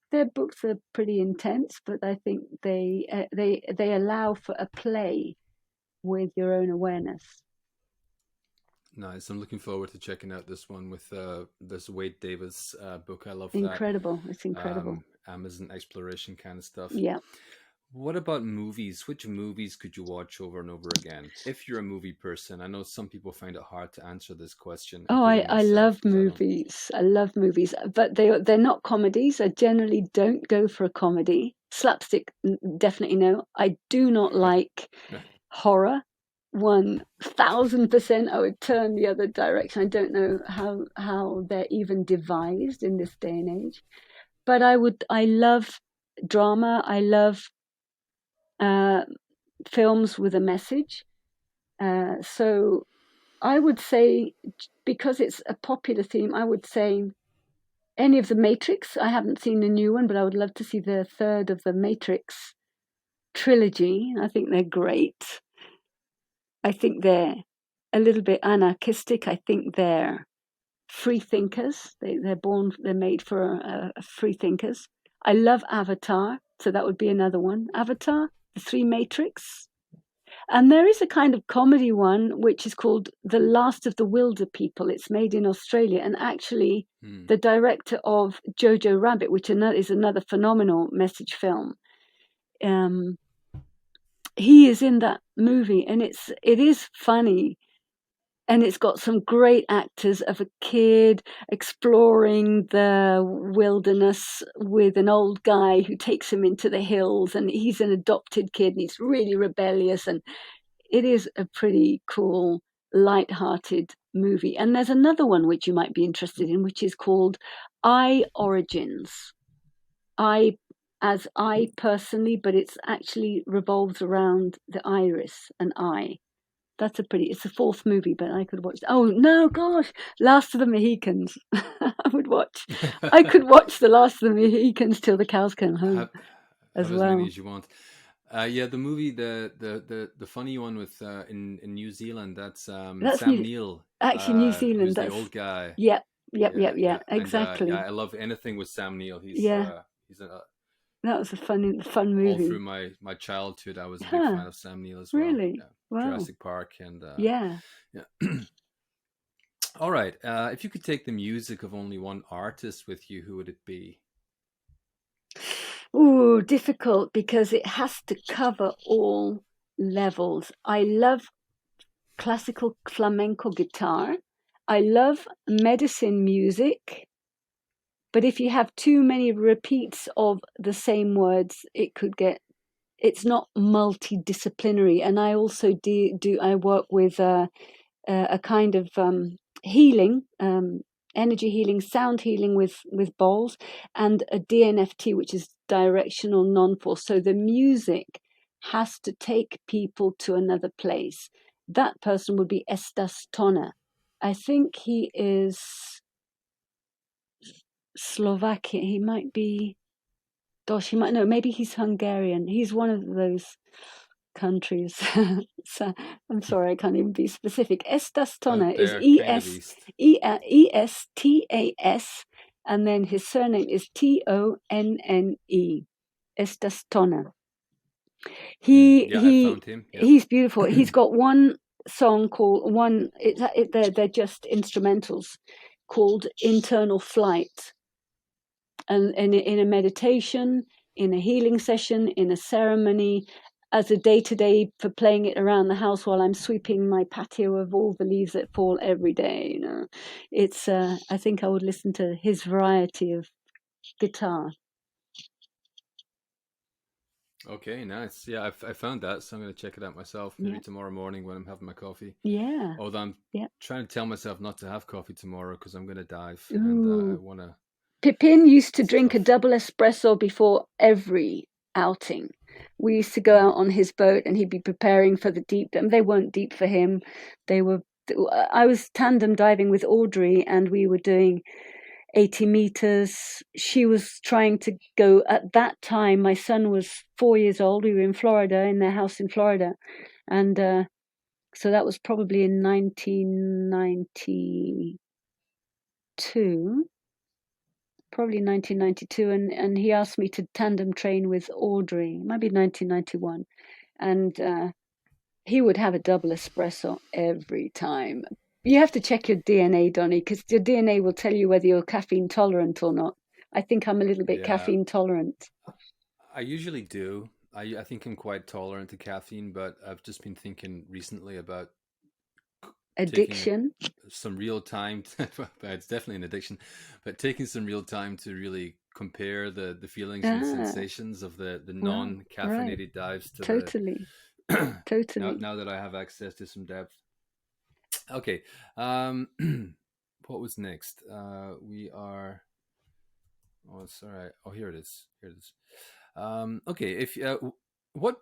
their books are pretty intense, but I think they allow for a play with your own awareness. nice. I'm looking forward to checking out this one with this Wade Davis book. I love that. Incredible. It's incredible. Amazon exploration kind of stuff. Yeah. What about movies? Which movies could you watch over and over again? If you're a movie person, I know some people find it hard to answer this question, Oh, including I myself, love because I don't. movies. I love movies, but they're not comedies. I generally don't go for a comedy. Slapstick, definitely no. I do not like horror. 1000%, I would turn the other direction. I don't know how they're even devised in this day and age. But I love drama. I love uh, films with a message. So I would say, because it's a popular theme, I would say any of the Matrix. I haven't seen the new one, but I would love to see the third of the Matrix trilogy. I think they're great. I think they're a little bit anarchistic. I think they're free thinkers. They're made for free thinkers. I love Avatar, so that would be another one. Avatar, the Three Matrix. And there is a kind of comedy one which is called The Last of the Wilder People. It's made in Australia, and actually Hmm. the director of Jojo Rabbit, which is another phenomenal message film, um, he is in that movie, and it is funny, and it's got some great actors of a kid exploring the wilderness with an old guy who takes him into the hills, and he's an adopted kid and he's really rebellious, and it is a pretty cool, light-hearted movie. And there's another one which you might be interested in, which is called I Origins. I personally, but it's actually revolves around the iris and eye. It's the fourth movie, but I could watch. Oh no, gosh, Last of the Mohicans. I could watch the Last of the Mohicans till the cows came home have as have as many well. as you want. Yeah, the movie, the funny one with in New Zealand. That's That's Sam New, Neill, actually New Zealand. who's the That's old guy. yep, yep, Yeah, yep, yeah, yeah, and yeah, exactly. I love anything with Sam Neill. Yeah, He's that was a fun all through movie. my childhood. I was a big Huh? fan of Sam Neill as well. Really? Yeah, Wow. Jurassic Park and Yeah. yeah. All right. If you could take the music of only one artist with you, who would it be? Ooh, difficult because it has to cover all levels. I love classical flamenco guitar. I love medicine music. But if you have too many repeats of the same words, it's not multidisciplinary. And I also I work with a kind of healing, energy healing, sound healing with bowls, and a DNFT, which is directional non-force. So the music has to take people to another place. That person would be Estas Tona. I think he is Slovakian. He might be, gosh, he might, no, maybe he's Hungarian. He's one of those countries. So I'm sorry, I can't even be specific. Estas Tona is They're kind of east. Estas, and then his surname is Tonne. Estas Tona. Yeah, I found him. Yeah. He's beautiful. He's got one song called one. They're just instrumentals called Internal Flight, and in a meditation, in a healing session, in a ceremony, as a day-to-day for playing it around the house while I'm sweeping my patio of all the leaves that fall every day. It's I think I would listen to his variety of guitar. Okay, nice. Yeah, I found that, so I'm gonna check it out myself. Maybe Yeah, tomorrow morning when I'm having my coffee. yeah, Although I'm yeah. trying to tell myself not to have coffee tomorrow because I'm gonna dive, and I Ooh. wanna. Pippin used to It's drink a tough. double espresso before every outing. We used to go Mm. out on his boat and he'd be preparing for the deep, and they weren't deep for him. They were, I was tandem diving with Audrey and we were doing 80 meters. She was trying to go at that time. My son was 4 years old. We were in Florida, in their house in Florida. And so that was probably in 1992. Probably 1992, and he asked me to tandem train with Audrey, maybe 1991, and he would have a double espresso every time. You have to check your DNA, Donny, because your DNA will tell you whether you're caffeine tolerant or not. I think I'm a little bit Yeah, caffeine tolerant. I usually do. I think I'm quite tolerant to caffeine, but I've just been thinking recently about taking Addiction. some real time. But it's definitely an addiction, but taking some real time to really compare the feelings and the Ah, sensations of the wow, non right. caffeinated dives to the Totally, now totally. now that I have access to some depth. Okay, what was next? We are. Oh, it's all right. Oh, here it is. Here it is. Okay, if what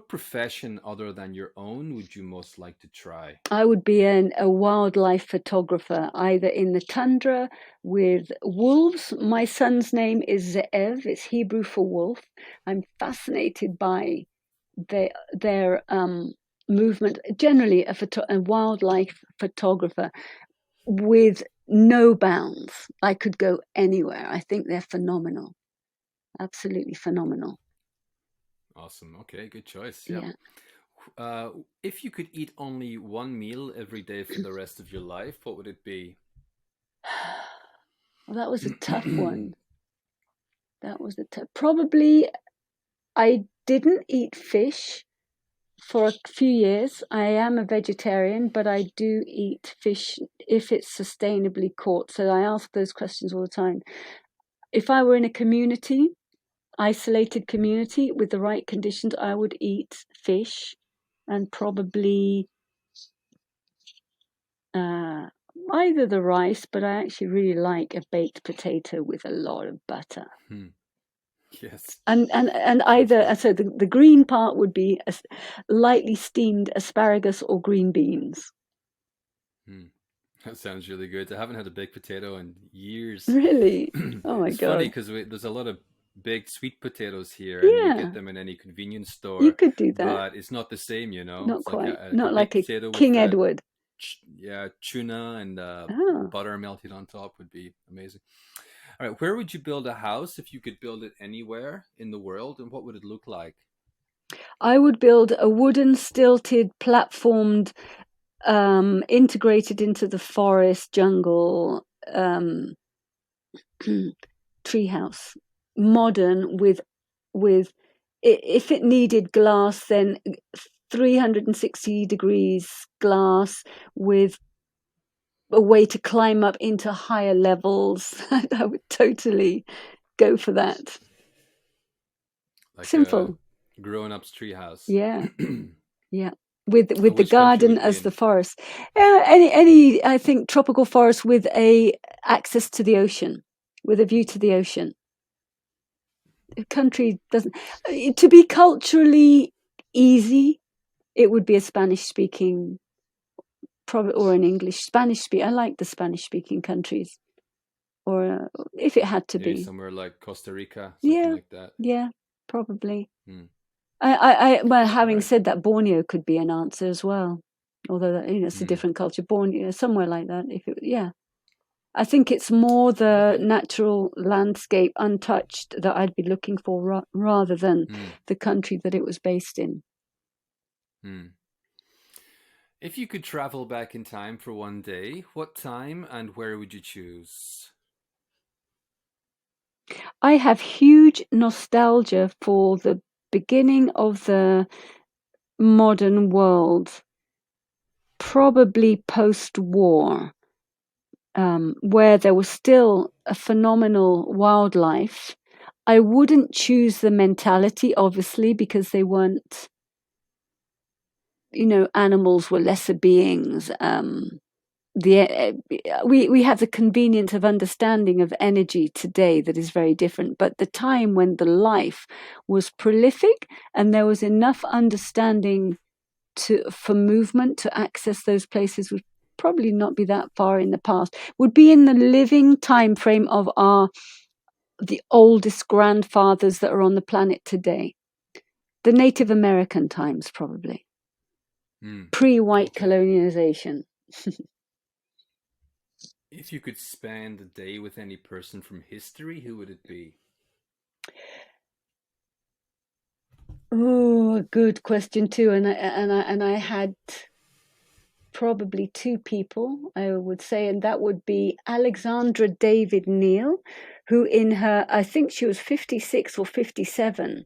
profession other than your own would you most like to try? I would be a wildlife photographer, either in the tundra with wolves. My son's name is Ze'ev, it's Hebrew for wolf. I'm fascinated by their movement. Generally, a wildlife photographer with no bounds. I could go anywhere. I think they're phenomenal, absolutely phenomenal. Awesome. Okay, good choice. Yeah. Yeah. If you could eat only one meal every day for the rest of your life, what would it be? Well, that was a tough one. That was a tough. Probably I didn't eat fish for a few years. I am a vegetarian, but I do eat fish if it's sustainably caught. So I ask those questions all the time. If I were in a community, isolated community with the right conditions, I would eat fish and probably uh, either the rice, but I actually really like a baked potato with a lot of butter. Hmm. Yes, And sounds either good. so the green part would be lightly steamed asparagus or green beans. Hmm. That sounds really good. I haven't had a baked potato in years. Really? Oh my It's funny God. because there's a lot of baked sweet potatoes here, and you get Yeah, them in any convenience you store, could do that. but it's not the same, you know. Not It's like quite. like a Not baked like a potato with King Edward. yeah, tuna and Oh, butter melted on top would be amazing. All right, where would you build a house if you could build it anywhere in the world, and what would it look like? I would build a wooden stilted platformed integrated into the forest jungle treehouse, modern with if it needed glass, then 360 degrees glass with a way to climb up into higher levels. I would totally go for that. Like a Simple, grown-ups treehouse. yeah, yeah. With the Which country garden would it be as the in? forest. Yeah, any I think tropical forest with a access to the ocean, with a view to the ocean. A country doesn't to be culturally easy. It would be a Spanish speaking, probably, or an English Spanish speak. I like the Spanish speaking countries, or if it had to Maybe be, somewhere like Costa Rica, something yeah, like that. yeah, probably. Hmm. Well, All having right. said that, Borneo could be an answer as well. Although it's a Hmm. different culture. Borneo, somewhere like that. If it, yeah, I think it's more the Okay. natural landscape untouched that I'd be looking for rather than Hmm. the country that it was based in. Hmm. If you could travel back in time for one day, what time and where would you choose? I have huge nostalgia for the beginning of the modern world, probably post-war, where there was still a phenomenal wildlife. I wouldn't choose the mentality, obviously, because they weren't, animals were lesser beings. We have the convenience of understanding of energy today that is very different, but the time when the life was prolific and there was enough understanding for movement to access those places would probably not be that far in the past, would be in the living time frame of the oldest grandfathers that are on the planet today, the Native American times, probably Hmm. pre-white Okay. colonization. If you could spend a day with any person from history, who would it be? Oh, good question too. And I had probably two people, I would say, and that would be Alexandra David Neal, who in her, I think she was 56 or 57,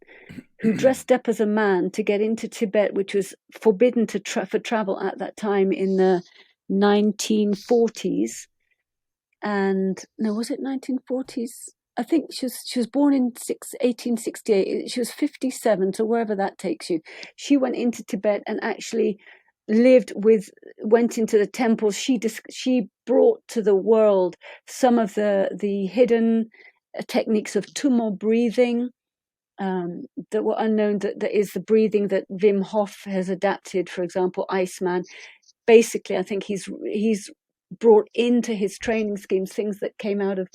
who dressed up as a man to get into Tibet, which was forbidden for travel at that time in the 1940s. And no, was it 1940s? I think she was born in 1868. She was 57, so wherever that takes you. She went into Tibet and actually went into the temples. She brought to the world some of the hidden techniques of Tummo breathing, that were unknown. That is the breathing that Wim Hof has adapted, for example, Iceman. Basically, I think he's brought into his training schemes things that came out of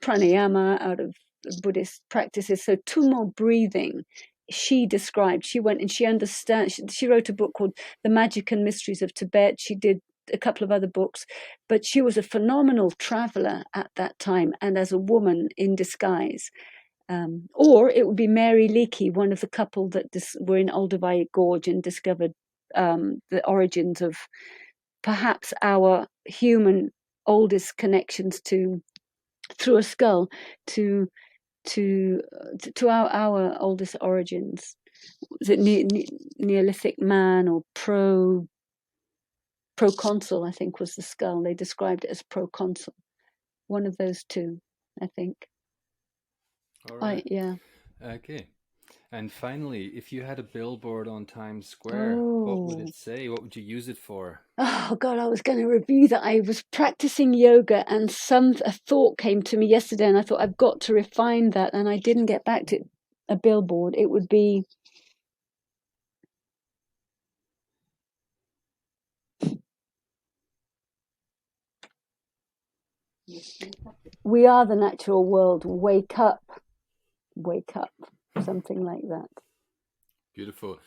pranayama, out of Buddhist practices. So Tummo breathing, she described. She went and she understands. She wrote a book called The Magic and Mysteries of Tibet. She did a couple of other books, but she was a phenomenal traveler at that time and as a woman in disguise. Or it would be Mary Leakey, one of the couple that were in Olduvai Gorge and discovered the origins of perhaps our human oldest connections through a skull to our oldest origins. Is it Neolithic man or proconsul? I think was the skull. They described it as proconsul. One of those two, I think. All right. Yeah. Okay. And finally, if you had a billboard on Times Square, what would Oh. it say? What would you use it for? Oh God, I was going to review that. I was practicing yoga and a thought came to me yesterday and I thought I've got to refine that and I didn't get back to a billboard. It would be we are the natural world. Wake up, something like that. Beautiful.